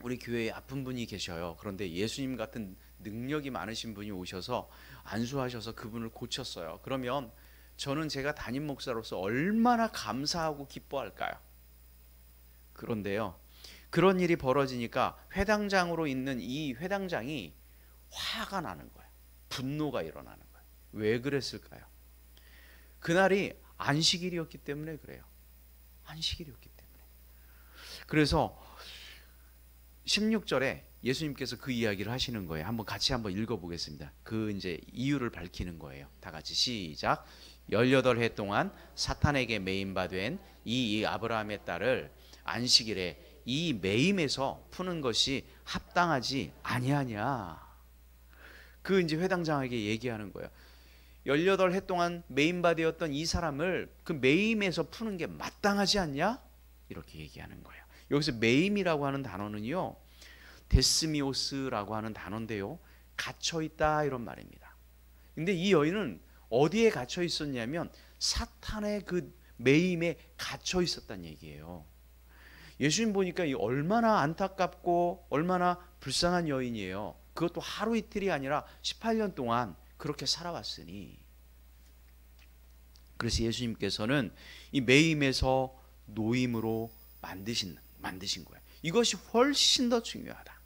우리 교회에 아픈 분이 계셔요. 그런데 예수님 같은 능력이 많으신 분이 오셔서 안수하셔서 그분을 고쳤어요. 그러면 저는 제가 담임 목사로서 얼마나 감사하고 기뻐할까요? 그런데요, 그런 일이 벌어지니까 회당장으로 있는 이 회당장이 화가 나는 거예요. 분노가 일어나는 거예요. 왜 그랬을까요? 그날이 안식일이었기 때문에 그래요. 안식일이었기 때문에. 그래서 16절에 예수님께서 그 이야기를 하시는 거예요. 같이 한번 읽어보겠습니다. 그 이제 이유를 밝히는 거예요. 다 같이 시작. 18해 동안 사탄에게 매임받은 이 아브라함의 딸을 안식일에 이 매임에서 푸는 것이 합당하지 아니하냐. 그 이제 회당장에게 얘기하는 거예요. 18해 동안 매임받았던 이 사람을 그 매임에서 푸는 게 마땅하지 않냐? 이렇게 얘기하는 거예요. 여기서 매임이라고 하는 단어는요, 데스미오스라고 하는 단어인데요, 갇혀있다 이런 말입니다. 근데 이 여인은 어디에 갇혀 있었냐면 사탄의 그 매임에 갇혀 있었다는 얘기예요. 예수님 보니까 이 얼마나 안타깝고 얼마나 불쌍한 여인이에요. 그것도 하루 이틀이 아니라 18년 동안 그렇게 살아왔으니. 그래서 예수님께서는 이 매임에서 노임으로 만드신 거예요. 이것이 훨씬 더 중요하다.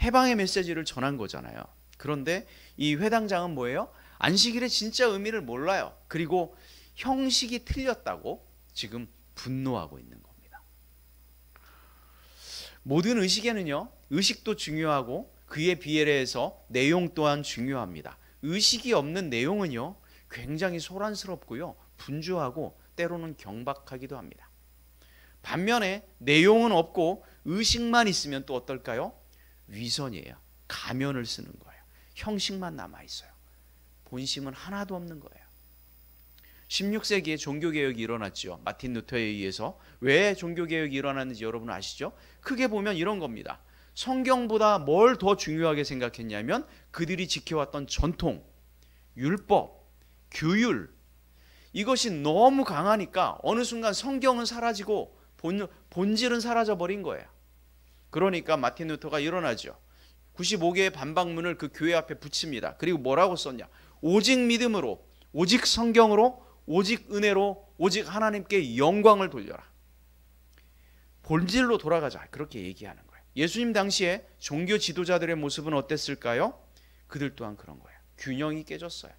해방의 메시지를 전한 거잖아요. 그런데 이 회당장은 뭐예요? 안식일의 진짜 의미를 몰라요. 그리고 형식이 틀렸다고 지금 분노하고 있는 겁니다. 모든 의식에는요, 의식도 중요하고 그에 비례해서 내용 또한 중요합니다. 의식이 없는 내용은요, 굉장히 소란스럽고요, 분주하고 때로는 경박하기도 합니다. 반면에 내용은 없고 의식만 있으면 또 어떨까요? 위선이에요. 가면을 쓰는 거예요. 형식만 남아있어요. 본심은 하나도 없는 거예요. 16세기에 종교개혁이 일어났죠. 마틴 루터에 의해서. 왜 종교개혁이 일어났는지 여러분 아시죠? 크게 보면 이런 겁니다. 성경보다 뭘 더 중요하게 생각했냐면 그들이 지켜왔던 전통, 율법, 규율, 이것이 너무 강하니까 어느 순간 성경은 사라지고 본질은 사라져버린 거예요. 그러니까 마틴 루터가 일어나죠. 95개의 반박문을 그 교회 앞에 붙입니다. 그리고 뭐라고 썼냐? 오직 믿음으로, 오직 성경으로, 오직 은혜로, 오직 하나님께 영광을 돌려라. 본질로 돌아가자. 그렇게 얘기하는 거예요. 예수님 당시에 종교 지도자들의 모습은 어땠을까요? 그들 또한 그런 거예요. 균형이 깨졌어요.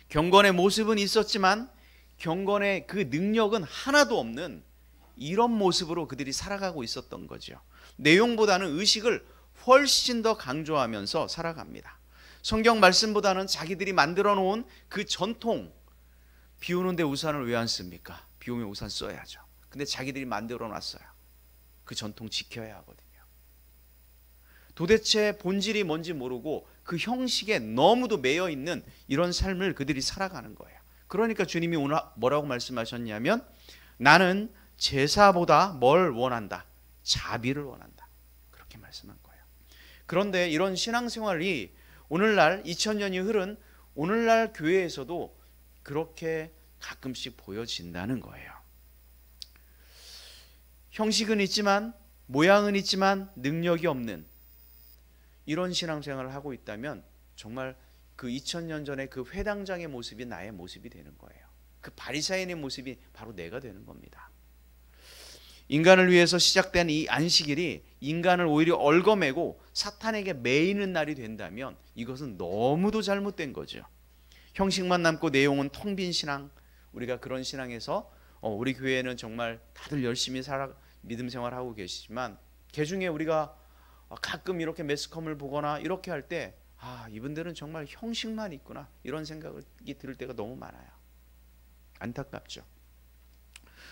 경건의 모습은 있었지만 경건의 그 능력은 하나도 없는 이런 모습으로 그들이 살아가고 있었던 거죠. 내용보다는 의식을 훨씬 더 강조하면서 살아갑니다. 성경 말씀보다는 자기들이 만들어 놓은 그 전통, 비 오는데 우산을 왜 안 씁니까? 비 오면 우산 써야죠. 근데 자기들이 만들어 놨어요. 그 전통 지켜야 하거든요. 도대체 본질이 뭔지 모르고 그 형식에 너무도 매여 있는 이런 삶을 그들이 살아가는 거예요. 그러니까 주님이 오늘 뭐라고 말씀하셨냐면 나는 제사보다 뭘 원한다? 자비를 원한다. 그렇게 말씀한 거예요. 그런데 이런 신앙생활이 오늘날 2000년이 흐른 오늘날 교회에서도 그렇게 가끔씩 보여진다는 거예요. 형식은 있지만 모양은 있지만 능력이 없는 이런 신앙생활을 하고 있다면 정말 그 2000년 전에 그 회당장의 모습이 나의 모습이 되는 거예요. 그 바리사인의 모습이 바로 내가 되는 겁니다. 인간을 위해서 시작된 이 안식일이 인간을 오히려 얽어매고 사탄에게 매이는 날이 된다면 이것은 너무도 잘못된 거죠. 형식만 남고 내용은 텅 빈 신앙, 우리가 그런 신앙에서 우리 교회는 정말 다들 열심히 믿음 생활하고 계시지만 개중에 우리가 가끔 이렇게 매스컴을 보거나 이렇게 할 때 이분들은 정말 형식만 있구나 이런 생각이 들 때가 너무 많아요. 안타깝죠.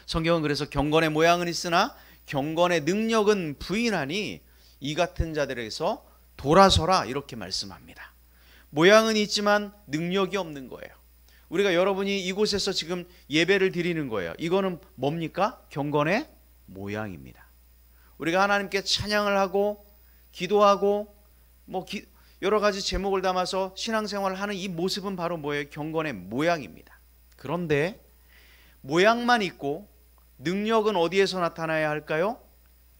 성경은 그래서 경건의 모양은 있으나 경건의 능력은 부인하니 이 같은 자들에게서 돌아서라 이렇게 말씀합니다. 모양은 있지만 능력이 없는 거예요. 우리가 여러분이 이곳에서 지금 예배를 드리는 거예요. 이거는 뭡니까? 경건의 모양입니다. 우리가 하나님께 찬양을 하고 기도하고 여러 가지 제목을 담아서 신앙생활을 하는 이 모습은 바로 뭐예요? 경건의 모양입니다. 그런데 모양만 있고 능력은 어디에서 나타나야 할까요?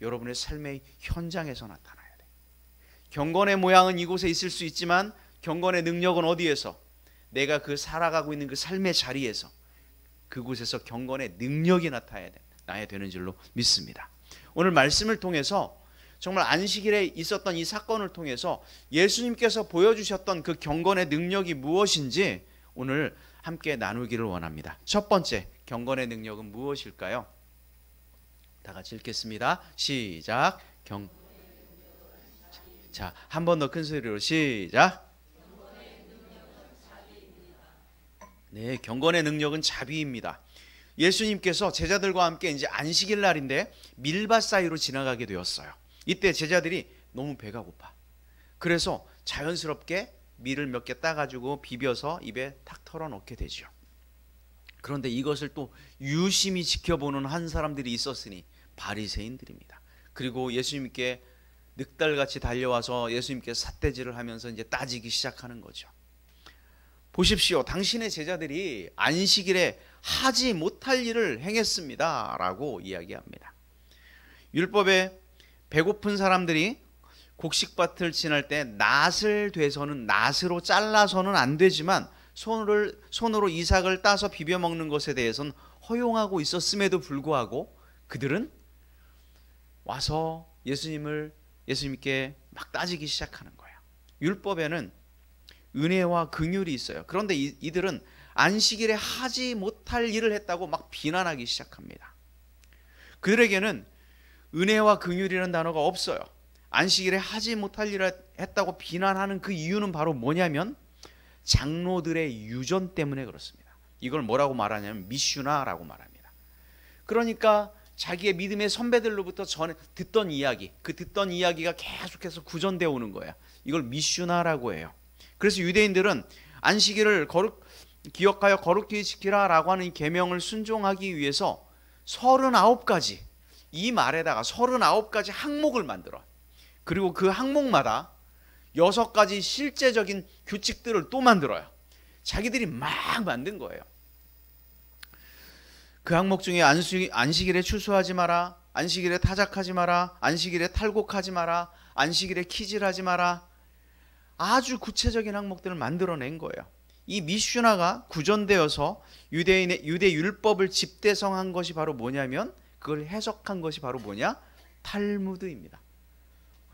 여러분의 삶의 현장에서 나타나야 돼요. 경건의 모양은 이곳에 있을 수 있지만 경건의 능력은 어디에서? 내가 그 살아가고 있는 그 삶의 자리에서, 그곳에서 경건의 능력이 나타나야 되는 줄로 믿습니다. 오늘 말씀을 통해서 정말 안식일에 있었던 이 사건을 통해서 예수님께서 보여주셨던 그 경건의 능력이 무엇인지 오늘 함께 나누기를 원합니다. 첫 번째, 경건의 능력은 무엇일까요? 다 같이 읽겠습니다. 시작. 자, 한 번 더 큰 소리로 시작. 네, 경건의 능력은 자비입니다. 예수님께서 제자들과 함께 이제 안식일 날인데 밀밭 사이로 지나가게 되었어요. 이때 제자들이 너무 배가 고파. 그래서 자연스럽게 밀을 몇 개 따가지고 비벼서 입에 탁 털어넣게 되죠. 그런데 이것을 또 유심히 지켜보는 한 사람들이 있었으니 바리새인들입니다. 그리고 예수님께 늑달같이 달려와서 예수님께 삿대질을 하면서 이제 따지기 시작하는 거죠. 보십시오. 당신의 제자들이 안식일에 하지 못할 일을 행했습니다 라고 이야기합니다. 율법에 배고픈 사람들이 곡식밭을 지날 때 낫을 돼서는, 낫으로 잘라서는 안 되지만 손으로 이삭을 따서 비벼 먹는 것에 대해서는 허용하고 있었음에도 불구하고 그들은 와서 예수님께 막 따지기 시작하는 거예요. 율법에는 은혜와 긍휼이 있어요. 그런데 이들은 안식일에 하지 못할 일을 했다고 막 비난하기 시작합니다. 그들에게는 은혜와 긍휼이라는 단어가 없어요. 안식일에 하지 못할 일을 했다고 비난하는 그 이유는 바로 뭐냐면 장로들의 유전 때문에 그렇습니다. 이걸 뭐라고 말하냐면 미슈나라고 말합니다. 그러니까 자기의 믿음의 선배들로부터 전에 듣던 이야기, 그 듣던 이야기가 계속해서 구전되어 오는 거예요. 이걸 미슈나라고 해요. 그래서 유대인들은 안식일을 기억하여 거룩히 지키라라고 하는 계명을 순종하기 위해서 39가지, 이 말에다가 39가지 항목을 만들어. 그리고 그 항목마다 6가지 실제적인 규칙들을 또 만들어요. 자기들이 막 만든 거예요. 그 항목 중에 안식일에 추수하지 마라, 안식일에 타작하지 마라, 안식일에 탈곡하지 마라, 안식일에 키질하지 마라, 아주 구체적인 항목들을 만들어낸 거예요. 이 미슈나가 구전되어서 유대 율법을 집대성한 것이 바로 뭐냐면, 그걸 해석한 것이 바로 뭐냐? 탈무드입니다.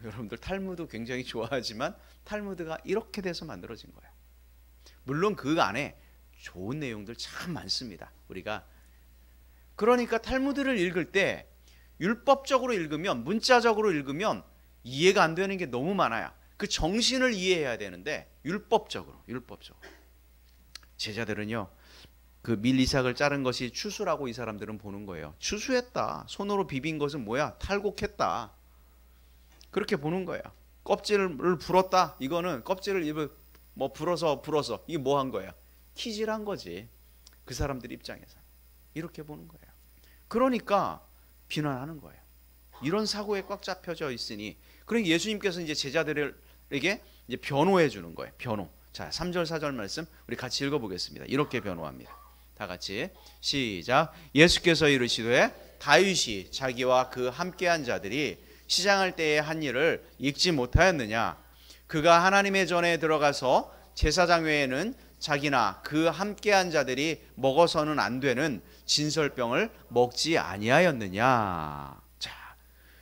여러분들 탈무드 굉장히 좋아하지만 탈무드가 이렇게 돼서 만들어진 거예요. 물론 그 안에 좋은 내용들 참 많습니다. 그러니까 탈무드를 읽을 때 율법적으로 읽으면, 문자적으로 읽으면 이해가 안 되는 게 너무 많아요. 그 정신을 이해해야 되는데 율법적으로 제자들은요, 그 밀 이삭을 자른 것이 추수라고 이 사람들은 보는 거예요. 추수했다, 손으로 비빈 것은 뭐야? 탈곡했다, 그렇게 보는 거예요. 껍질을 불었다, 이거는 껍질을 입을 불어서 이게 뭐 한 거예요? 키질한 거지. 그 사람들 입장에서 이렇게 보는 거예요. 그러니까 비난하는 거예요. 이런 사고에 꽉 잡혀져 있으니, 그러니까 예수님께서 이제 제자들에게 이제 변호해 주는 거예요. 변호. 자, 3절 4절 말씀 우리 같이 읽어보겠습니다. 이렇게 변호합니다. 다 같이 시작. 예수께서 이르시되 다윗이 자기와 그 함께한 자들이 시장할 때의 한 일을 읽지 못하였느냐? 그가 하나님의 전에 들어가서 제사장 외에는 자기나 그 함께한 자들이 먹어서는 안 되는 진설병을 먹지 아니하였느냐? 자,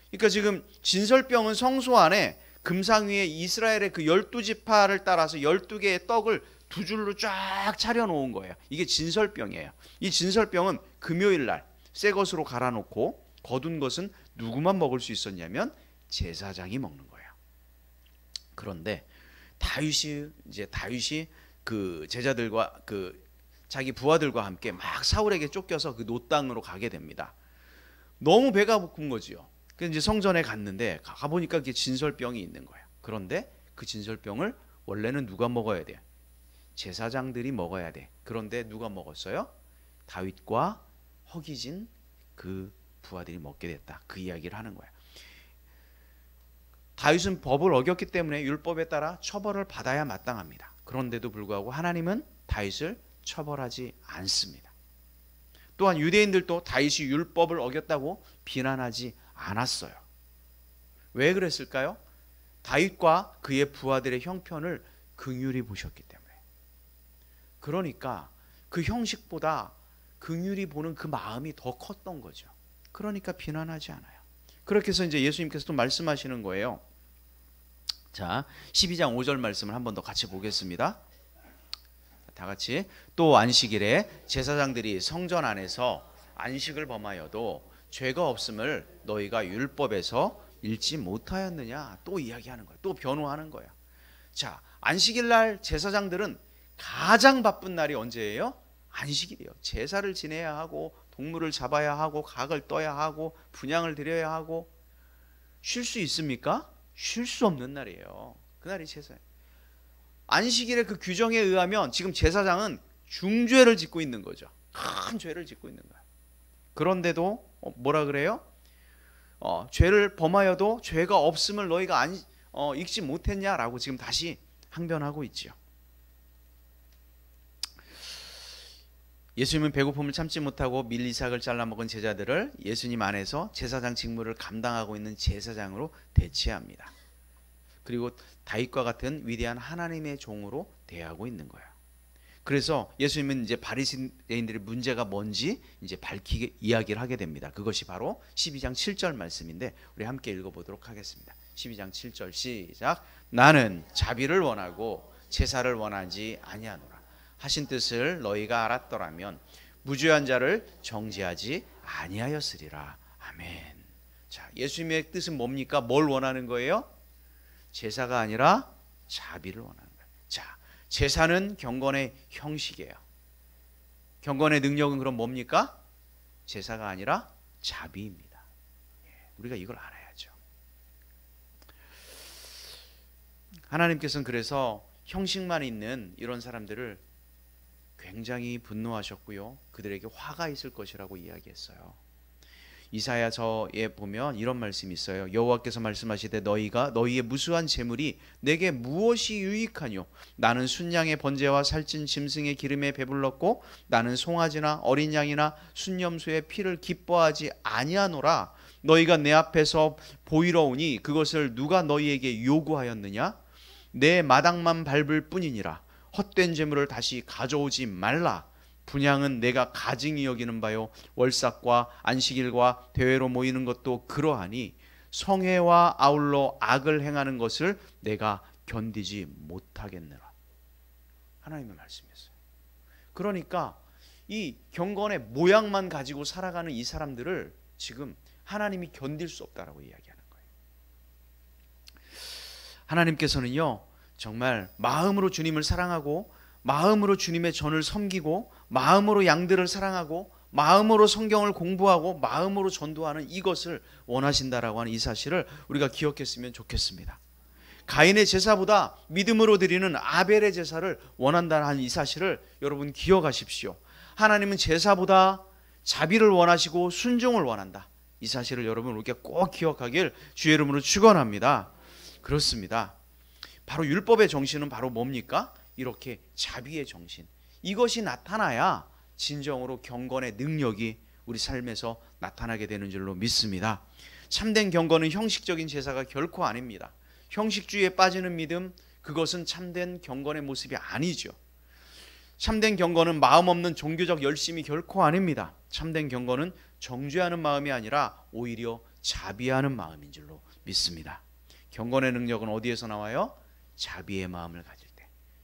그러니까 지금 진설병은 성소 안에 금상 위에 이스라엘의 그 12지파를 따라서 12개의 떡을 두 줄로 쫙 차려놓은 거예요. 이게 진설병이에요. 이 진설병은 금요일 날 새 것으로 갈아놓고 거둔 것은 누구만 먹을 수 있었냐면 제사장이 먹는 거예요. 그런데 다윗이 그 제자들과 그 자기 부하들과 함께 막 사울에게 쫓겨서 그 노 땅으로 가게 됩니다. 너무 배가 고픈 거지요. 그래서 이제 성전에 갔는데 가보니까 이게 진설병이 있는 거야. 그런데 그 진설병을 원래는 누가 먹어야 돼? 제사장들이 먹어야 돼. 그런데 누가 먹었어요? 다윗과 허기진 그 부하들이 먹게 됐다. 그 이야기를 하는 거야. 다윗은 법을 어겼기 때문에 율법에 따라 처벌을 받아야 마땅합니다. 그런데도 불구하고 하나님은 다윗을 처벌하지 않습니다. 또한 유대인들도 다윗이 율법을 어겼다고 비난하지 않았어요. 왜 그랬을까요? 다윗과 그의 부하들의 형편을 긍휼히 보셨기 때문에. 그러니까 그 형식보다 긍휼히 보는 그 마음이 더 컸던 거죠. 그러니까 비난하지 않아요. 그렇게 해서 이제 예수님께서 또 말씀하시는 거예요. 자, 12장 5절 말씀을 한 번 더 같이 보겠습니다. 다 같이. 또 안식일에 제사장들이 성전 안에서 안식을 범하여도 죄가 없음을 너희가 율법에서 읽지 못하였느냐. 또 이야기하는 거예요. 또 변호하는 거예요. 자, 안식일 날 제사장들은 가장 바쁜 날이 언제예요? 안식일이에요. 제사를 지내야 하고 동물을 잡아야 하고 각을 떠야 하고 분향을 드려야 하고. 쉴 수 있습니까? 쉴 수 없는 날이에요. 그날이 제사예요. 안식일의 그 규정에 의하면 지금 제사장은 중죄를 짓고 있는 거죠. 큰 죄를 짓고 있는 거예요. 그런데도 뭐라 그래요? 죄를 범하여도 죄가 없음을 너희가 읽지 못했냐라고 지금 다시 항변하고 있죠. 예수님은 배고픔을 참지 못하고 밀이삭을 잘라먹은 제자들을 예수님 안에서 제사장 직무를 감당하고 있는 제사장으로 대체합니다. 그리고 다윗과 같은 위대한 하나님의 종으로 대하고 있는 거예요. 그래서 예수님은 이제 바리새인들의 문제가 뭔지 이제 밝히게 이야기를 하게 됩니다. 그것이 바로 12장 7절 말씀인데 우리 함께 읽어보도록 하겠습니다. 12장 7절 시작. 나는 자비를 원하고 제사를 원하지 아니하노라 하신 뜻을 너희가 알았더라면 무죄한 자를 정죄하지 아니하였으리라. 아멘. 자, 예수님의 뜻은 뭡니까? 뭘 원하는 거예요? 제사가 아니라 자비를 원하는 거예요. 자, 제사는 경건의 형식이에요. 경건의 능력은 그럼 뭡니까? 제사가 아니라 자비입니다. 우리가 이걸 알아야죠. 하나님께서는 그래서 형식만 있는 이런 사람들을 굉장히 분노하셨고요. 그들에게 화가 있을 것이라고 이야기했어요. 이사야서에 보면 이런 말씀이 있어요. 여호와께서 말씀하시되 너희가 너희의 무수한 재물이 내게 무엇이 유익하뇨? 나는 순양의 번제와 살찐 짐승의 기름에 배불렀고 나는 송아지나 어린 양이나 순염소의 피를 기뻐하지 아니하노라. 너희가 내 앞에서 보이러 오니 그것을 누가 너희에게 요구하였느냐? 내 마당만 밟을 뿐이니라. 헛된 재물을 다시 가져오지 말라. 분향은 내가 가증히 여기는 바요 월삭과 안식일과 대회로 모이는 것도 그러하니 성회와 아울러 악을 행하는 것을 내가 견디지 못하겠느라. 하나님의 말씀이었어요. 그러니까 이 경건의 모양만 가지고 살아가는 이 사람들을 지금 하나님이 견딜 수 없다라고 이야기하는 거예요. 하나님께서는요 정말 마음으로 주님을 사랑하고 마음으로 주님의 전을 섬기고 마음으로 양들을 사랑하고 마음으로 성경을 공부하고 마음으로 전도하는 이것을 원하신다라고 하는 이 사실을 우리가 기억했으면 좋겠습니다. 가인의 제사보다 믿음으로 드리는 아벨의 제사를 원한다는 이 사실을 여러분 기억하십시오. 하나님은 제사보다 자비를 원하시고 순종을 원한다. 이 사실을 여러분 우리가 꼭 기억하길 주의 이름으로 축원합니다. 그렇습니다. 바로 율법의 정신은 바로 뭡니까? 이렇게 자비의 정신, 이것이 나타나야 진정으로 경건의 능력이 우리 삶에서 나타나게 되는 줄로 믿습니다. 참된 경건은 형식적인 제사가 결코 아닙니다. 형식주의에 빠지는 믿음, 그것은 참된 경건의 모습이 아니죠. 참된 경건은 마음 없는 종교적 열심이 결코 아닙니다. 참된 경건은 정죄하는 마음이 아니라 오히려 자비하는 마음인 줄로 믿습니다. 경건의 능력은 어디에서 나와요? 자비의 마음을 가질 때.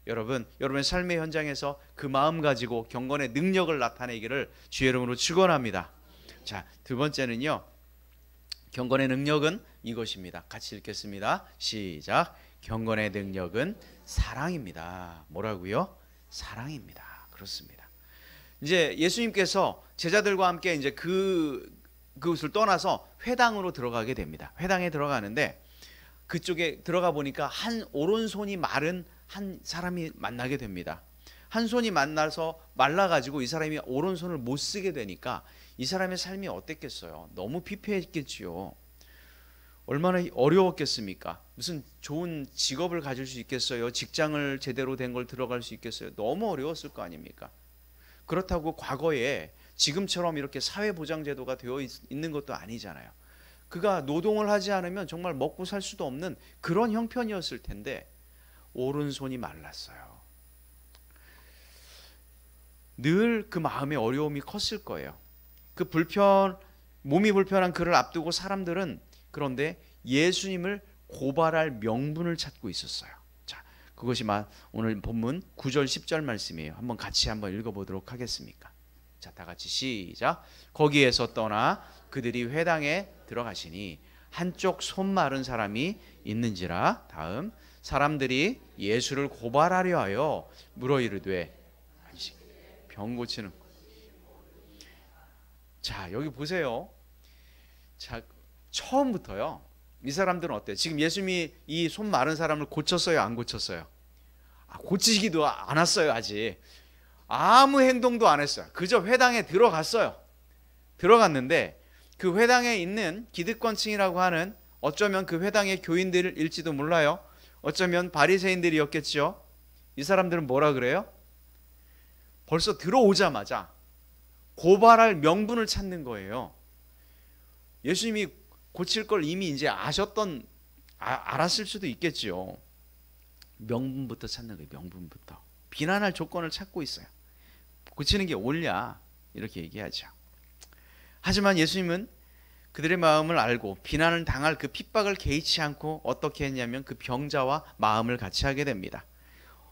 여러분의 삶의 현장에서 그 마음 가지고 경건의 능력을 나타내기를 주의 이름으로 축원합니다. 자, 두 번째는요. 경건의 능력은 이것입니다. 같이 읽겠습니다. 시작. 경건의 능력은 사랑입니다. 뭐라고요? 사랑입니다. 그렇습니다. 이제 예수님께서 제자들과 함께 이제 그 그곳을 떠나서 회당으로 들어가게 됩니다. 회당에 들어가는데 그쪽에 들어가 보니까 한 오른손이 마른 한 사람이 만나게 됩니다. 한 손이 만나서 말라가지고 이 사람이 오른손을 못 쓰게 되니까 이 사람의 삶이 어땠겠어요? 너무 피폐했겠지요. 얼마나 어려웠겠습니까? 무슨 좋은 직업을 가질 수 있겠어요? 직장을 제대로 된 걸 들어갈 수 있겠어요? 너무 어려웠을 거 아닙니까? 그렇다고 과거에 지금처럼 이렇게 사회보장제도가 되어 있는 것도 아니잖아요. 그가 노동을 하지 않으면 정말 먹고 살 수도 없는 그런 형편이었을 텐데 오른손이 말랐어요. 늘 그 마음의 어려움이 컸을 거예요. 그 몸이 불편한 그를 앞두고 사람들은 그런데 예수님을 고발할 명분을 찾고 있었어요. 자, 그것이 오늘 본문 9절 10절 말씀이에요. 한번 같이 읽어보도록 하겠습니까? 자, 다 같이 시작. 거기에서 떠나 그들이 회당에 들어가시니 한쪽 손 마른 사람이 있는지라. 다음, 사람들이 예수를 고발하려 하여 물어 이르되 병 고치는. 자, 여기 보세요. 자, 처음부터요. 이 사람들은 어때요? 지금 예수님이 이 손 마른 사람을 고쳤어요, 안 고쳤어요? 고치시기도 않았어요. 아직 아무 행동도 안 했어요. 그저 회당에 들어갔어요. 들어갔는데 그 회당에 있는 기득권층이라고 하는, 어쩌면 그 회당의 교인들일지도 몰라요. 어쩌면 바리새인들이었겠죠. 이 사람들은 뭐라 그래요? 벌써 들어오자마자 고발할 명분을 찾는 거예요. 예수님이 고칠 걸 이미 이제 알았을 수도 있겠지요. 명분부터 찾는 거예요. 명분부터. 비난할 조건을 찾고 있어요. 고치는 게 옳냐 이렇게 얘기하죠. 하지만 예수님은 그들의 마음을 알고 비난을 당할 그 핍박을 개의치 않고 어떻게 했냐면 그 병자와 마음을 같이 하게 됩니다.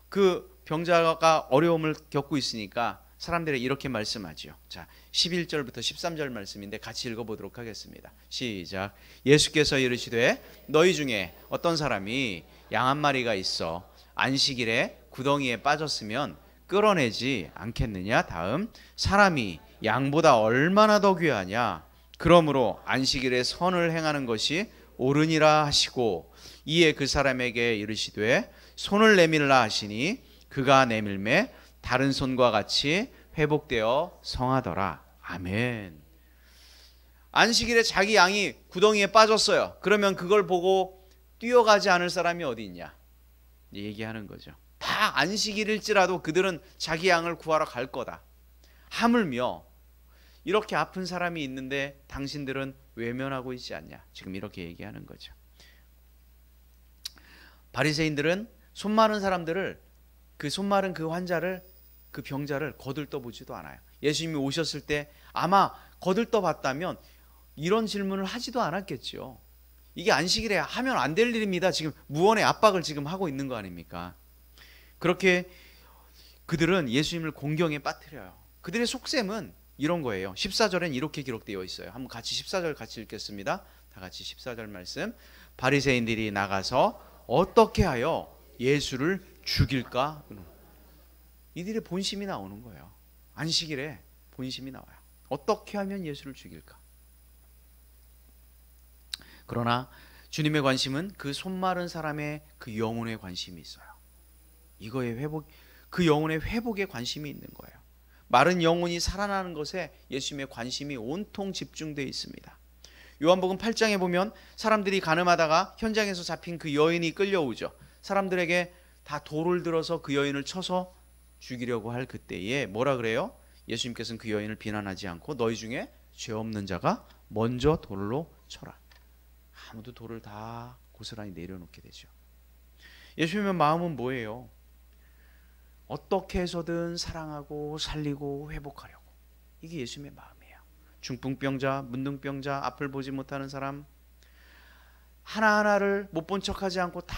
그 병자가 어려움을 겪고 있으니까 사람들이 이렇게 말씀하죠. 자, 11절부터 13절 말씀인데 같이 읽어보도록 하겠습니다. 시작. 예수께서 이르시되 너희 중에 어떤 사람이 양 한 마리가 있어 안식일에 구덩이에 빠졌으면 끌어내지 않겠느냐. 다음, 사람이 양보다 얼마나 더 귀하냐. 그러므로 안식일에 선을 행하는 것이 옳으니라 하시고, 이에 그 사람에게 이르시되 손을 내밀라 하시니 그가 내밀매 다른 손과 같이 회복되어 성하더라. 아멘. 안식일에 자기 양이 구덩이에 빠졌어요. 그러면 그걸 보고 뛰어가지 않을 사람이 어디 있냐 얘기하는 거죠. 다 안식일일지라도 그들은 자기 양을 구하러 갈 거다. 하물며 이렇게 아픈 사람이 있는데 당신들은 외면하고 있지 않냐. 지금 이렇게 얘기하는 거죠. 바리새인들은 손 마른 사람들을, 그 손 마른 그 환자를, 그 병자를 거들떠보지도 않아요. 예수님이 오셨을 때 아마 거들떠봤다면 이런 질문을 하지도 않았겠죠. 이게 안식일에 하면 안 될 일입니다. 지금 무언의 압박을 지금 하고 있는 거 아닙니까? 그렇게 그들은 예수님을 공경에 빠뜨려요. 그들의 속셈은 이런 거예요. 14절엔 이렇게 기록되어 있어요. 한번 같이 14절 같이 읽겠습니다. 다 같이 14절 말씀. 바리새인들이 나가서 어떻게 하여 예수를 죽일까? 이들의 본심이 나오는 거예요. 안식일에 본심이 나와요. 어떻게 하면 예수를 죽일까? 그러나 주님의 관심은 그 손 마른 사람의 그 영혼에 관심이 있어요. 이거의 회복, 그 영혼의 회복에 관심이 있는 거예요. 마른 영혼이 살아나는 것에 예수님의 관심이 온통 집중되어 있습니다. 요한복음 8장에 보면 사람들이 간음하다가 현장에서 잡힌 그 여인이 끌려오죠. 사람들에게 다 돌을 들어서 그 여인을 쳐서 죽이려고 할 그때에 뭐라 그래요? 예수님께서는 그 여인을 비난하지 않고 너희 중에 죄 없는 자가 먼저 돌로 쳐라. 아무도 돌을 다 고스란히 내려놓게 되죠. 예수님의 마음은 뭐예요? 어떻게 해서든 사랑하고 살리고 회복하려고. 이게 예수님의 마음이에요. 중풍병자, 문둥병자, 앞을 보지 못하는 사람 하나하나를 못 본 척하지 않고 다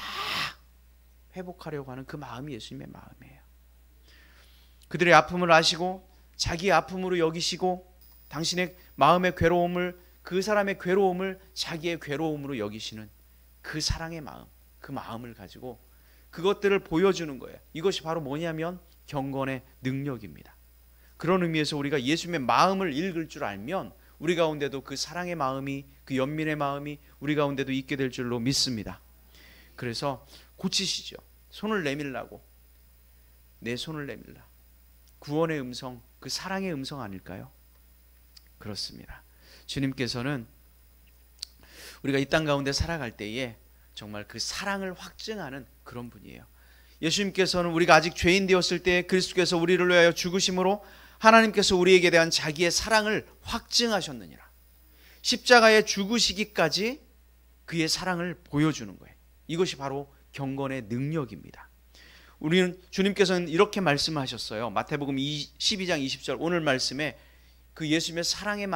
회복하려고 하는 그 마음이 예수님의 마음이에요. 그들의 아픔을 아시고 자기의 아픔으로 여기시고 당신의 마음의 괴로움을, 그 사람의 괴로움을 자기의 괴로움으로 여기시는 그 사랑의 마음, 그 마음을 가지고 그것들을 보여주는 거예요. 이것이 바로 뭐냐면 경건의 능력입니다. 그런 의미에서 우리가 예수님의 마음을 읽을 줄 알면 우리 가운데도 그 사랑의 마음이, 그 연민의 마음이 우리 가운데도 있게 될 줄로 믿습니다. 그래서 고치시죠. 손을 내밀라고. 내 손을 내밀라. 구원의 음성, 그 사랑의 음성 아닐까요? 그렇습니다. 주님께서는 우리가 이 땅 가운데 살아갈 때에 정말 그 사랑을 확증하는 그런 분이에요. 예수님께서는 우리가 아직 죄인 되었을 때 그리스도께서 우리를 위하여 죽으심으로 하나님께서 우리에게 대한 자기의 사랑을 확증하셨느니라. 십자가에 죽으시기까지 그의 사랑을 보여주는 거예요. 이것이 바로 경건의 능력입니다. 우리는 주님께서는 이렇게 말씀하셨어요. 마태복음 12장 20절 오늘 말씀에 그 예수님의 사랑의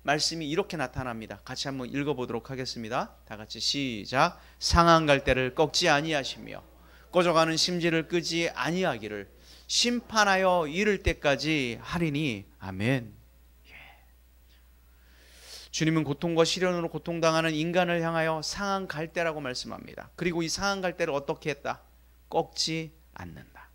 말씀이 이렇게 나타납니다. 같이 한번 읽어보도록 하겠습니다. 다 같이 시작. 상한 갈대를 꺾지 아니하시며 꺼져가는 심지를 끄지 아니하기를 심판하여 이를 때까지 하리니 아멘. 주님은 고통과 시련으로 고통당하는 인간을 향하여 상한 갈대라고 말씀합니다. 그리고 이 상한 갈대를 어떻게 했다? 꺾지 않는다.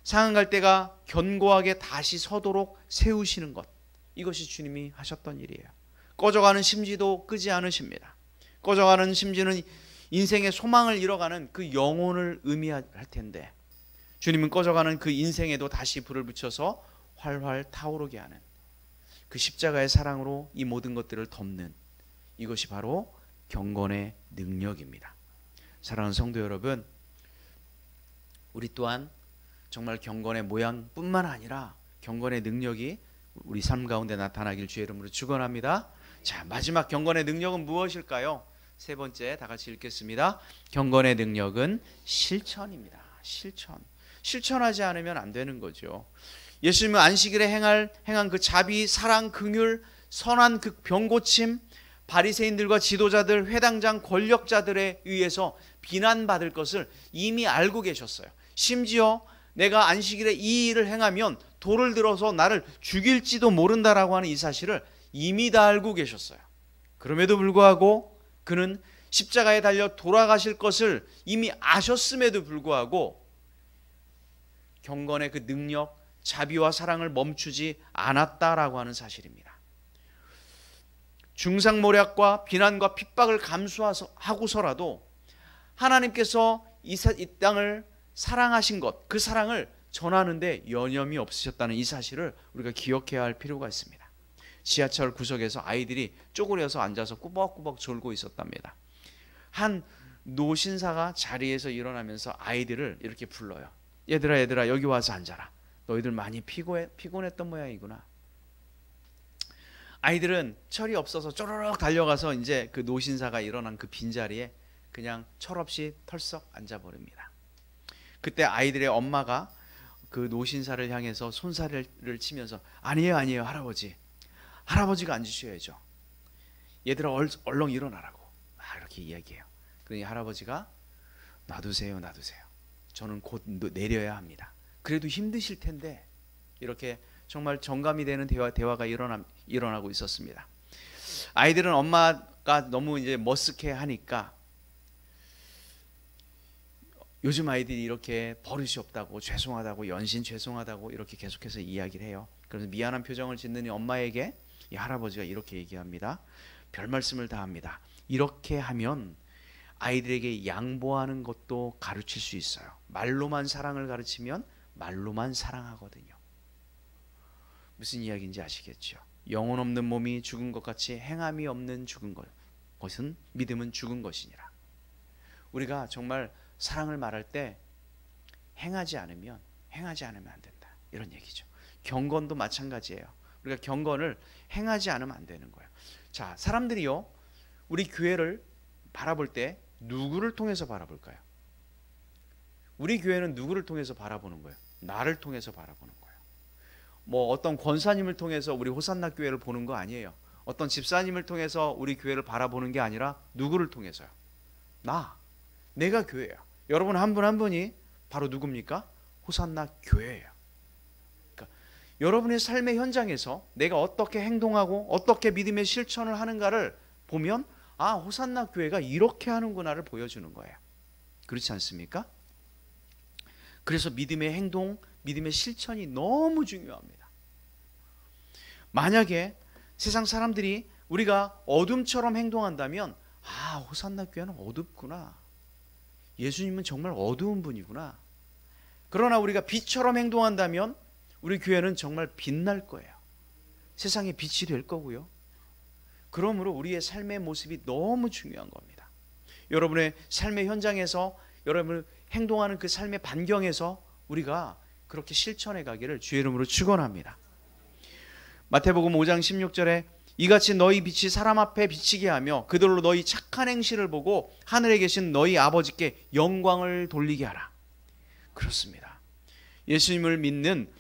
상한 갈대가 견고하게 다시 서도록 세우시는 것, 이것이 주님이 하셨던 일이에요. 꺼져가는 심지도 끄지 않으십니다. 꺼져가는 심지는 인생의 소망을 잃어가는 그 영혼을 의미할 텐데 주님은 꺼져가는 그 인생에도 다시 불을 붙여서 활활 타오르게 하는 그 십자가의 사랑으로 이 모든 것들을 덮는, 이것이 바로 경건의 능력입니다. 사랑하는 성도 여러분, 우리 또한 정말 경건의 모양뿐만 아니라 경건의 능력이 우리 삶 가운데 나타나길 주의 이름으로 축원합니다. 자, 마지막 경건의 능력은 무엇일까요? 세 번째 다 같이 읽겠습니다. 경건의 능력은 실천입니다. 실천하지 않으면 안 되는 거죠. 예수님은 안식일에 행한 그 자비, 사랑, 긍휼, 선한 그 병고침, 바리새인들과 지도자들, 회당장, 권력자들에 의해서 비난받을 것을 이미 알고 계셨어요. 심지어 내가 안식일에 이 일을 행하면 돌을 들어서 나를 죽일지도 모른다라고 하는 이 사실을 이미 다 알고 계셨어요. 그럼에도 불구하고 그는 십자가에 달려 돌아가실 것을 이미 아셨음에도 불구하고 경건의 그 능력, 자비와 사랑을 멈추지 않았다라고 하는 사실입니다. 중상모략과 비난과 핍박을 감수하고서라도 하나님께서 이 땅을 사랑하신 것, 그 사랑을 전하는데 여념이 없으셨다는 이 사실을 우리가 기억해야 할 필요가 있습니다. 지하철 구석에서 아이들이 쪼그려서 앉아서 꾸벅꾸벅 졸고 있었답니다. 한 노신사가 자리에서 일어나면서 아이들을 이렇게 불러요. 얘들아 여기 와서 앉아라. 너희들 많이 피곤했던 모양이구나. 아이들은 철이 없어서 쪼르륵 달려가서 이제 그 노신사가 일어난 그 빈자리에 그냥 철없이 털썩 앉아버립니다. 그때 아이들의 엄마가 그 노신사를 향해서 손사래를 치면서 아니에요 할아버지가 앉으셔야죠. 얘들아 얼렁 일어나라고 이렇게 이야기해요. 그러니 할아버지가 놔두세요. 저는 곧 내려야 합니다. 그래도 힘드실 텐데 이렇게 정말 정감이 되는 대화가 일어나고 있었습니다. 아이들은 엄마가 너무 이제 머쓱해 하니까 요즘 아이들이 이렇게 버릇이 없다고, 죄송하다고, 연신 죄송하다고 이렇게 계속해서 이야기를 해요. 그래서 미안한 표정을 짓는 이 엄마에게 이 할아버지가 이렇게 얘기합니다. 별 말씀을 다 합니다. 이렇게 하면 아이들에게 양보하는 것도 가르칠 수 있어요. 말로만 사랑을 가르치면 말로만 사랑하거든요. 무슨 이야기인지 아시겠죠? 영혼 없는 몸이 죽은 것 같이 행함이 없는 죽은 것은 믿음은 죽은 것이니라. 우리가 정말 사랑을 말할 때 행하지 않으면 안 된다, 이런 얘기죠. 경건도 마찬가지예요. 우리가 경건을 행하지 않으면 안 되는 거예요. 자, 사람들이요, 우리 교회를 바라볼 때 누구를 통해서 바라볼까요? 우리 교회는 누구를 통해서 바라보는 거예요? 나를 통해서 바라보는 거예요. 뭐 어떤 권사님을 통해서 우리 호산나 교회를 보는 거 아니에요. 어떤 집사님을 통해서 우리 교회를 바라보는 게 아니라 누구를 통해서요? 내가 교회예요. 여러분 한 분 한 분이 바로 누굽니까? 호산나 교회예요. 그러니까 여러분의 삶의 현장에서 내가 어떻게 행동하고 어떻게 믿음의 실천을 하는가를 보면 호산나 교회가 이렇게 하는구나를 보여주는 거예요. 그렇지 않습니까? 그래서 믿음의 행동, 믿음의 실천이 너무 중요합니다. 만약에 세상 사람들이 우리가 어둠처럼 행동한다면 아, 호산나 교회는 어둡구나. 예수님은 정말 어두운 분이구나. 그러나 우리가 빛처럼 행동한다면 우리 교회는 정말 빛날 거예요. 세상의 빛이 될 거고요. 그러므로 우리의 삶의 모습이 너무 중요한 겁니다. 여러분의 삶의 현장에서, 여러분을 행동하는 그 삶의 반경에서 우리가 그렇게 실천해 가기를 주의 이름으로 축원합니다. 마태복음 5장 16절에 이같이 너희 빛이 사람 앞에 비치게 하며 그들로 너희 착한 행실을 보고 하늘에 계신 너희 아버지께 영광을 돌리게 하라. 그렇습니다. 예수님을 믿는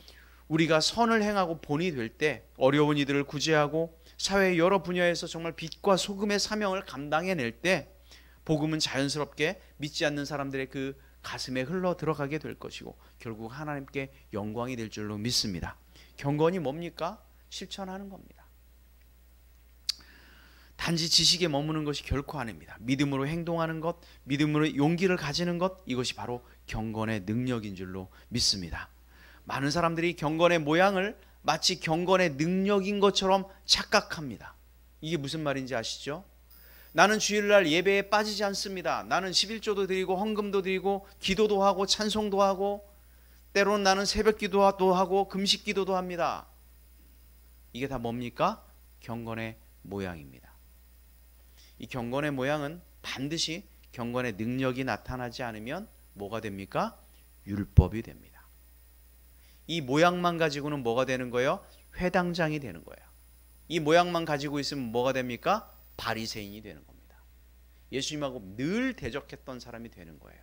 우리가 선을 행하고 본이 될 때 어려운 이들을 구제하고 사회의 여러 분야에서 정말 빛과 소금의 사명을 감당해낼 때 복음은 자연스럽게 믿지 않는 사람들의 그 가슴에 흘러 들어가게 될 것이고 결국 하나님께 영광이 될 줄로 믿습니다. 경건이 뭡니까? 실천하는 겁니다. 단지 지식에 머무는 것이 결코 아닙니다. 믿음으로 행동하는 것, 믿음으로 용기를 가지는 것, 이것이 바로 경건의 능력인 줄로 믿습니다. 많은 사람들이 경건의 모양을 마치 경건의 능력인 것처럼 착각합니다. 이게 무슨 말인지 아시죠? 나는 주일날 예배에 빠지지 않습니다. 나는 11조도 드리고 헌금도 드리고 기도도 하고 찬송도 하고 때로는 나는 새벽 기도도 하고 금식 기도도 합니다. 이게 다 뭡니까? 경건의 모양입니다. 이 경건의 모양은 반드시 경건의 능력이 나타나지 않으면 뭐가 됩니까? 율법이 됩니다. 이 모양만 가지고는 뭐가 되는 거예요? 회당장이 되는 거예요. 이 모양만 가지고 있으면 뭐가 됩니까? 바리새인이 되는 겁니다. 예수님하고 늘 대적했던 사람이 되는 거예요.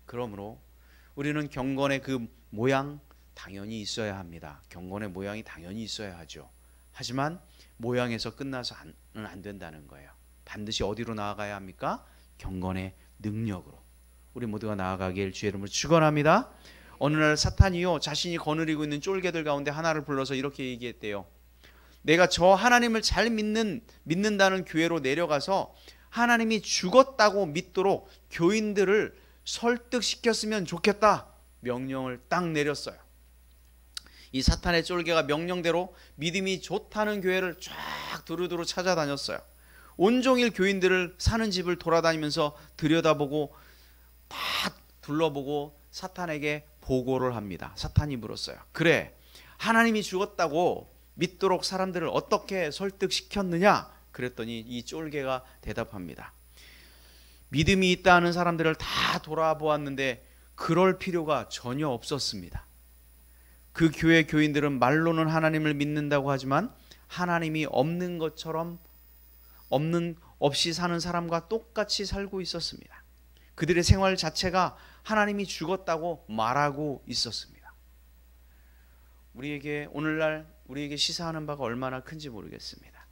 그러므로 우리는 경건의 그 모양 당연히 있어야 합니다. 경건의 모양이 당연히 있어야 하죠. 하지만 모양에서 끝나서는 안 된다는 거예요. 반드시 어디로 나아가야 합니까? 경건의 능력으로 우리 모두가 나아가길 주의 이름으로 축원합니다. 어느 날 사탄이요 자신이 거느리고 있는 쫄개들 가운데 하나를 불러서 이렇게 얘기했대요. 내가 저 하나님을 잘 믿는다는 교회로 내려가서 하나님이 죽었다고 믿도록 교인들을 설득시켰으면 좋겠다. 명령을 딱 내렸어요. 이 사탄의 쫄개가 명령대로 믿음이 좋다는 교회를 쫙 두루두루 찾아다녔어요. 온종일 교인들을 사는 집을 돌아다니면서 들여다보고 다 둘러보고 사탄에게 보고를 합니다. 사탄이 물었어요. 그래, 하나님이 죽었다고 믿도록 사람들을 어떻게 설득시켰느냐? 그랬더니 이 쫄개가 대답합니다. 믿음이 있다 하는 사람들을 다 돌아보았는데 그럴 필요가 전혀 없었습니다. 그 교회 교인들은 말로는 하나님을 믿는다고 하지만 하나님이 없는 것처럼 없이 사는 사람과 똑같이 살고 있었습니다. 그들의 생활 자체가 하나님이 죽었다고 말하고 있었습니다. 오늘날 우리에게 시사하는 바가 얼마나 큰지 모르겠습니다.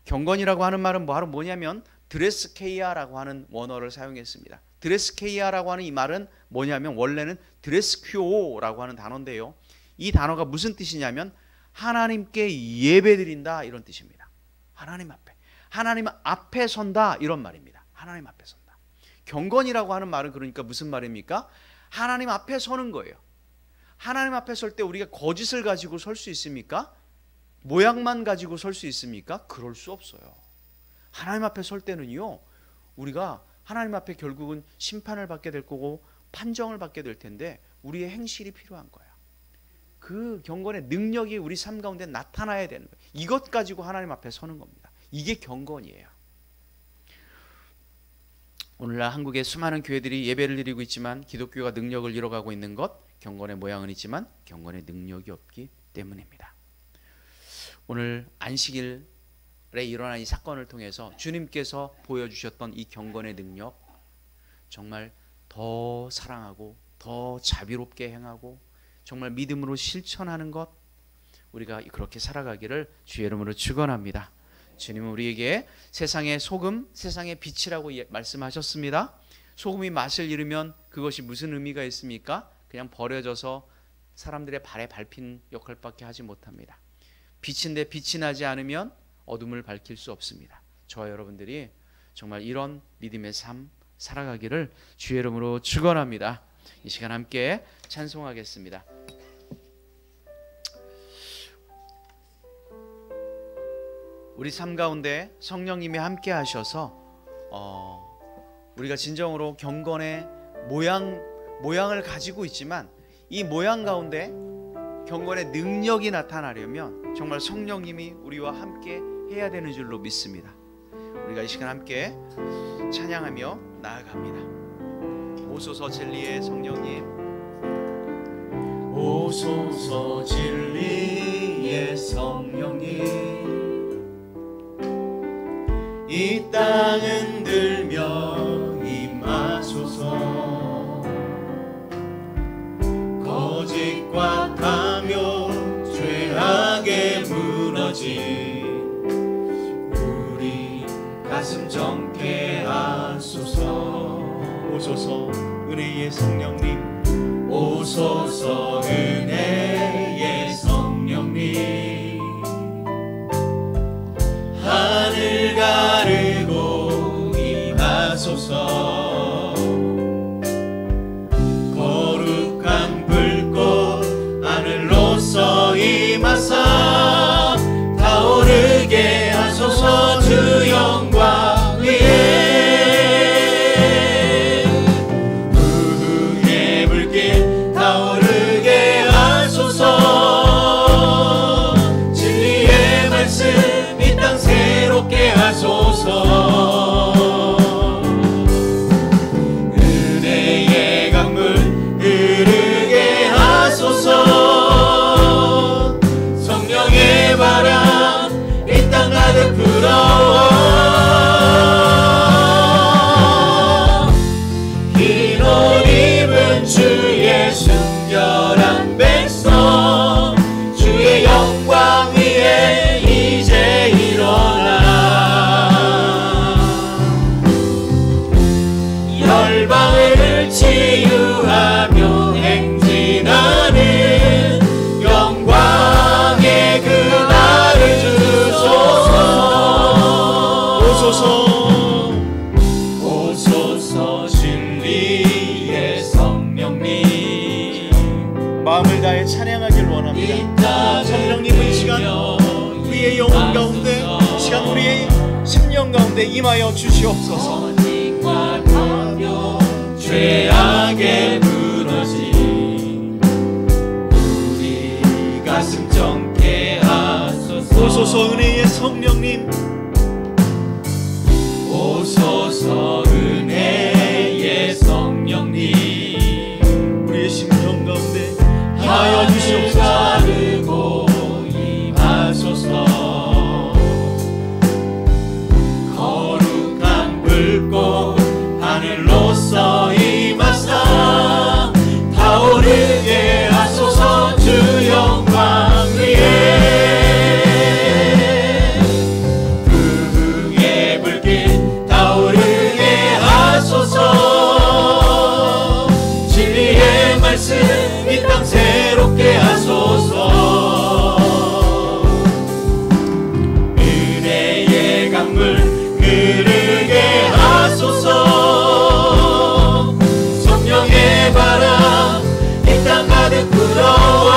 경건이라고 하는 말은 바로 뭐냐면 드레스케이아라고 하는 원어를 사용했습니다. 드레스케이아라고 하는 이 말은 뭐냐면 원래는 드레스큐오라고 하는 단어인데요. 이 단어가 무슨 뜻이냐면 하나님께 예배드린다 이런 뜻입니다. 하나님 앞에 선다 이런 말입니다. 하나님 앞에 선다. 경건이라고 하는 말은 그러니까 무슨 말입니까? 하나님 앞에 서는 거예요. 하나님 앞에 설 때 우리가 거짓을 가지고 설 수 있습니까? 모양만 가지고 설 수 있습니까? 그럴 수 없어요. 하나님 앞에 설 때는요, 우리가 하나님 앞에 결국은 심판을 받게 될 거고 판정을 받게 될 텐데 우리의 행실이 필요한 거예요. 그 경건의 능력이 우리 삶 가운데 나타나야 되는 거예요. 이것 가지고 하나님 앞에 서는 겁니다. 이게 경건이에요. 오늘날 한국의 수많은 교회들이 예배를 드리고 있지만 기독교가 능력을 잃어가고 있는 것, 경건의 모양은 있지만 경건의 능력이 없기 때문입니다. 오늘 안식일에 일어난 이 사건을 통해서 주님께서 보여주셨던 이 경건의 능력, 정말 더 사랑하고 더 자비롭게 행하고 정말 믿음으로 실천하는 것, 우리가 그렇게 살아가기를 주의 이름으로 축원합니다. 주님은 우리에게 세상의 소금, 세상의 빛이라고 말씀하셨습니다. 소금이 맛을 잃으면 그것이 무슨 의미가 있습니까? 그냥 버려져서 사람들의 발에 밟힌 역할밖에 하지 못합니다. 빛인데 빛이 나지 않으면 어둠을 밝힐 수 없습니다. 저와 여러분들이 정말 이런 믿음의 삶 살아가기를 주의 이름으로 축원합니다. 이 시간 함께 찬송하겠습니다. 우리 삶 가운데 성령님이 함께 하셔서 우리가 진정으로 경건의 모양을 가지고 있지만 이 모양 가운데 경건의 능력이 나타나려면 정말 성령님이 우리와 함께 해야 되는 줄로 믿습니다. 우리가 이 시간 함께 찬양하며 나아갑니다. 오소서 진리의 성령님,
오소서 진리의 성령님, 이 땅 흔들며 임하소서. 거짓과 탐욕 죄악에 무너진 우리 가슴 정케 하소서. 오소서 은혜의 성령님, 오소서 은혜의 성령님, 하늘 가르고 임하소서. 거룩한 불꽃 하늘로서 임하사 타오르게 하소서. 주 영광 위에 부흥의 불길 타오르게 하소서. 진리의 말씀 이 땅 새롭게 하소서. 은혜의 강물 흐르게 하소서. 성령의 바람 이 땅 가득 불어와 흰 옷 입은 주의 순결한 백성, 주의 영광 위에 이제 일어나 열방을 치유하며 행진하는 영광의 그날을 주소서. 오소서, 오소서 진리의 성령님,
마음을 다해 찬양하길 원합니다. 성령님은 이 시간 우리의 영혼 가운데, 이 시간 우리의 심령 가운데 임하여 주시옵소서.
죄악에 무너진 우리 가슴 정케 하소서.
오소서 은혜의 성령님,
오소서 은혜의 성령님,
우리의 심령 가운데 임하여 주시옵소서.
가르고 임하소서. 거룩한 불꽃 하늘로서 임하사 타오르게 하소서. 주 영광 위에 부흥의 불길 타오르게 하소서. 진리의 말씀 이 땅 새롭게 하소서. 은혜의 강물 흐르게 하소서. 성령의 바람 이 땅 가득 불어와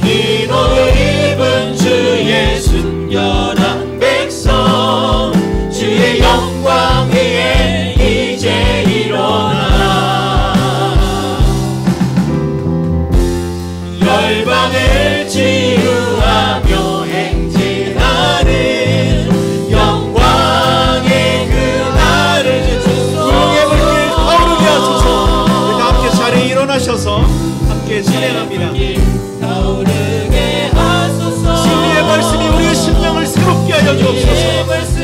흰 옷을 입은 주의 순결한 백성, 주의 영광 위에 이제 일어나 열방을 치유하며 행진하는 영광의 그날을 주소서.
부흥의 불길 타오르게 하소서. 우리 다 함께 자리에 일어나셔서 함께 찬양합니다.
타오르게 하소서.
진리의 말씀이 우리의 심령을 새롭게 하여 주옵소서.
진리의 말씀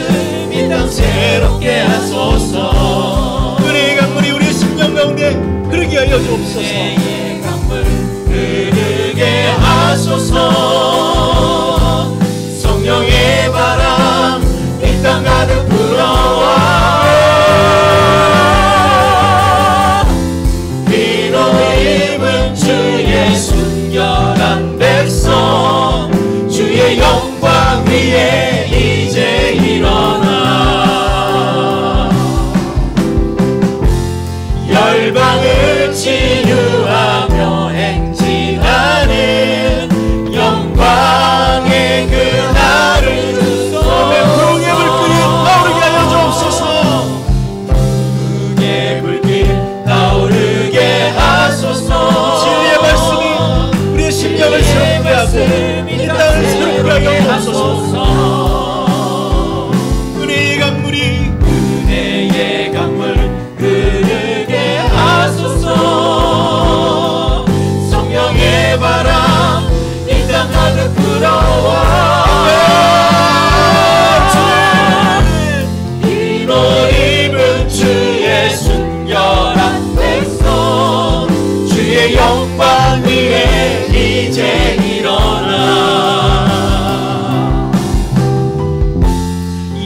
이 땅 새롭게 하소서.
은혜의 강물이 우리의 심령 가운데 흐르게 하여 주옵소서.
은혜의 강물 흐르게 하소서. 성령의 바람 이 땅 가득 불어와 흰 옷 입은 주의 순결한 백성, 주의 영광 위에 이제 일어나 열방을 치유하며 행진하는 영광 이제 일어나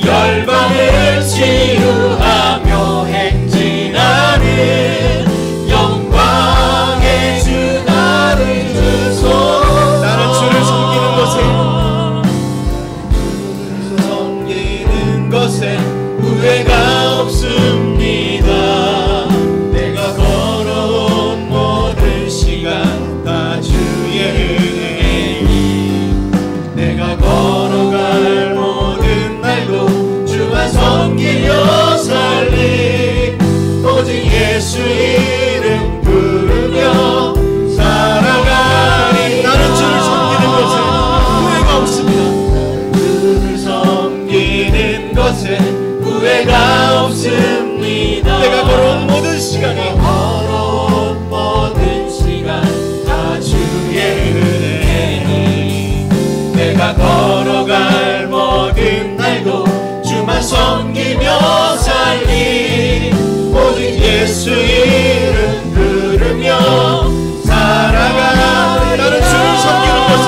열방을 치유하며 행진하는 영광의 주 나를 주소.
나는 주를 섬기는 것에
후회가 없습니다. 내가 걸어온 모든 시간 다 주의 은혜니 내가 걸어갈 모든 날도 주만 섬기며 살리 오직 예수 이름 부르며 살아가리.
나는 주를 섬기는 것에 후회가 없습니다.
주를 섬기는 것에 후회가 없습니다.
내가 걸어온 모든 시간이
걸어온 모든 시간 다 주의 은혜니 내가 걸어갈 모든 날도 주만 섬기며 살리 오직 예수 이름 부르며 살아가리.
나는 주를 섬기는 것에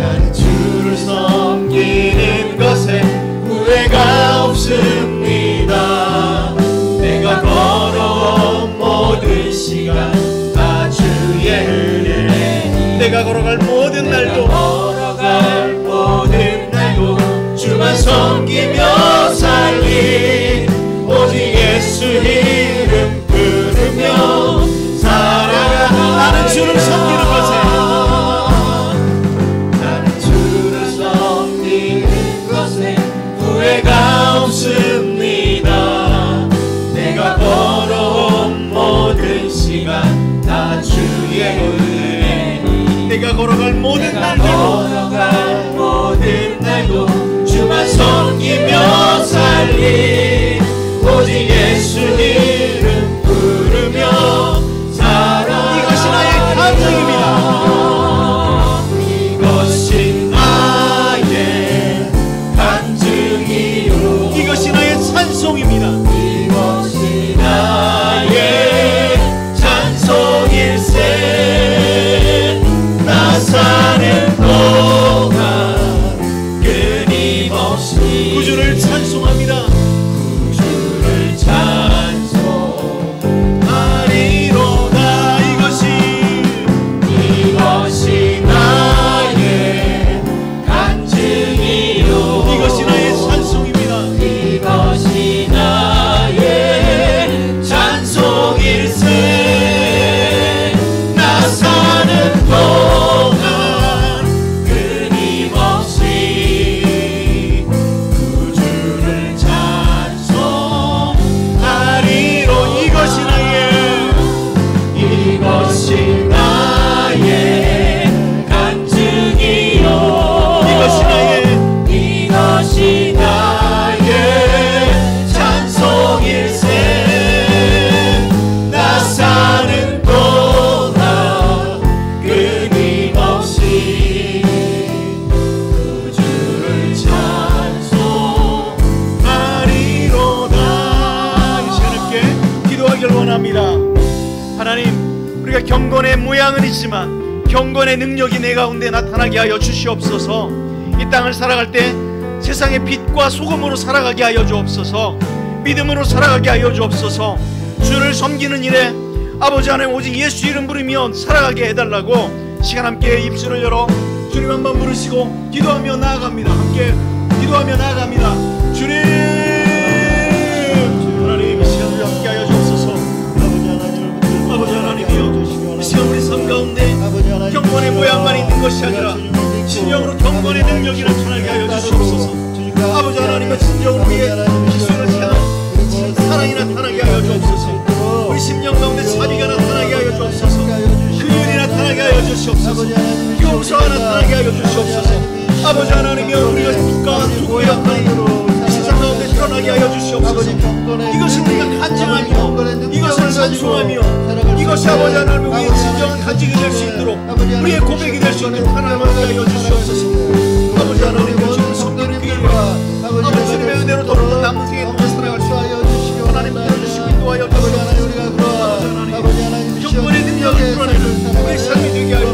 나는 주를 섬기는 것에 후회가 없습니다. 내가 걸어온 모든 시간 다 주의 은혜니
내가 걸어갈 모든 날도
걸어갈 모든 날도 주만 섬기며 살리 오직 예수 이름 부르며 살아가리.
나는 주를 섬기는 것에
나는 주를 섬기는 것에 후회가 없습니다. 내가 걸어온 모든 시간 다 주의 은혜니
내가 걸어갈 모든 날도
걸어갈 모든 날도 주만 섬기며 살리 오직 예수 이름 부르며 살아.
이것이 나의 간증입니다.
이것이 나의 간증이요
이것이 나의 찬송입니다.
이것이 나의 찬송일세. 나 사는 동안 끊임없이
구주를 찬송합니다.
구주를 찬송하리로다. 이것이 나의 간증이요
이것이 나의 찬송입니다.
이것이 나의 찬송일세. 나 사는 동안 끊임없이 구주를 찬송하리로. 이것이 나의 간증이요 이것이 나의 찬송일세. 나 사는 동안 끊임없이 구주를 찬송하리로다.
이 시간 함께 기도하길 원합니다. 하나님, 우리가 경건의 모양은 있지만 경건의 능력이 내 가운데 나타나게 하여 주시옵소서. 이 땅을 살아갈 때 세상의 빛과 소금으로 살아가게 하여 주옵소서. 믿음으로 살아가게 하여 주옵소서. 주를 섬기는 일에 아버지 하나님 오직 예수 이름 부르며 살아가게 해달라고 시간 함께 입술을 열어 주님 한번 부르시고 기도하며 나아갑니다. 함께 기도하며 나아갑니다. 주님, 하나님 이 시간을 함께 하여 주옵소서. 아버지 하나님이여, 이 시간 우리 삶 가운데 경건의 모양만 있는 것이 아니라 진정으로 경건의 능력이 나타나게 하여 주시옵소서. 아버지 하나님의 진정으로 우리의 기술을 향한 사랑이 나타나게 하여 주옵소서. 우리 심령 가운데 자비가 나타나게 하여 주옵소서. 긍휼이 나타나게 하여 주시옵소서. 용서가 나타나게 하여 주시옵소서. 아버지 하나님이여, 우리가 빛과 두구의 역할이 이 세상 가운데 드러나게 하여 주시옵소서. 이것이 우리가 간증하며 이것을 찬송하며 이것이 아버지 하나님 우리의 진정한 간증이 될 수 있도록 우리의 고백이 될 수 있도록 하나님 함께 하여 주시옵소서. 아버지 하나님이여, 주를 섬기는 그 일과 아버지 주님의 은혜로 더불어 남은 생에 동안 살아갈 수 있도록 하나님 들어주시고 인도하여 주시옵소서. 아버지 하나님 경건의 능력을 드러내는 우리의 삶이 되게 하여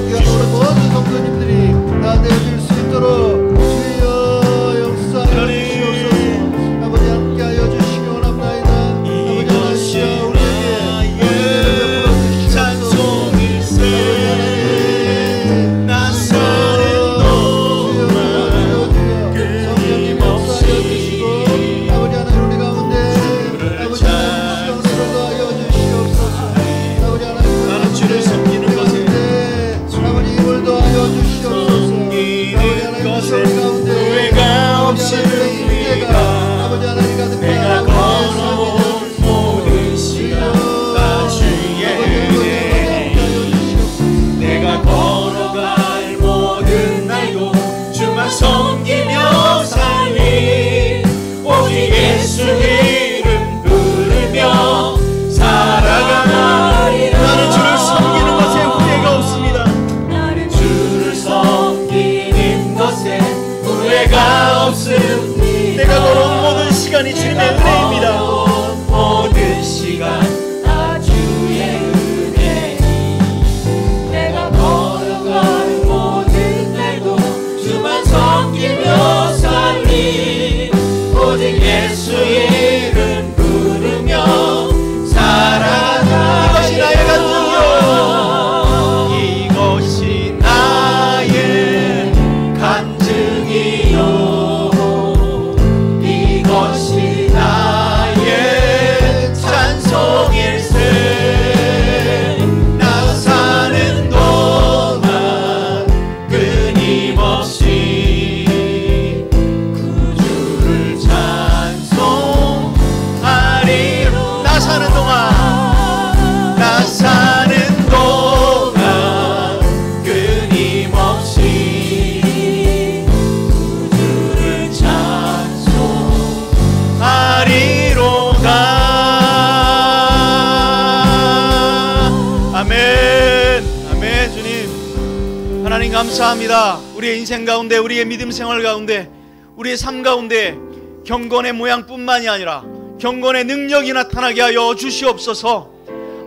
하나님 감사합니다. 우리의 인생 가운데, 우리의 믿음 생활 가운데, 우리의 삶 가운데 경건의 모양뿐만이 아니라 경건의 능력이 나타나게 하여 주시옵소서.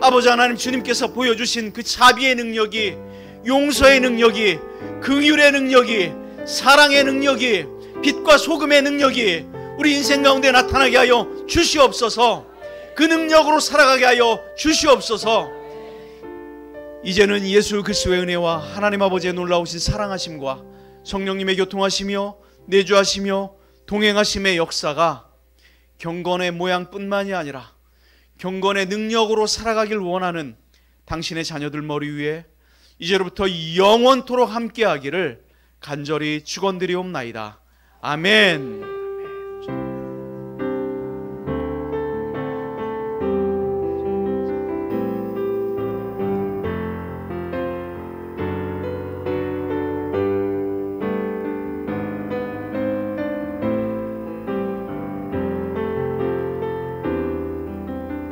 아버지 하나님, 주님께서 보여주신 그 자비의 능력이, 용서의 능력이, 긍휼의 능력이, 사랑의 능력이, 빛과 소금의 능력이 우리 인생 가운데 나타나게 하여 주시옵소서. 그 능력으로 살아가게 하여 주시옵소서. 이제는 예수 그리스도의 은혜와 하나님 아버지의 놀라우신 사랑하심과 성령님의 교통하시며 내주하시며 동행하심의 역사가 경건의 모양뿐만이 아니라 경건의 능력으로 살아가길 원하는 당신의 자녀들 머리 위에 이제로부터 영원토록 함께하기를 간절히 축원드리옵나이다. 아멘.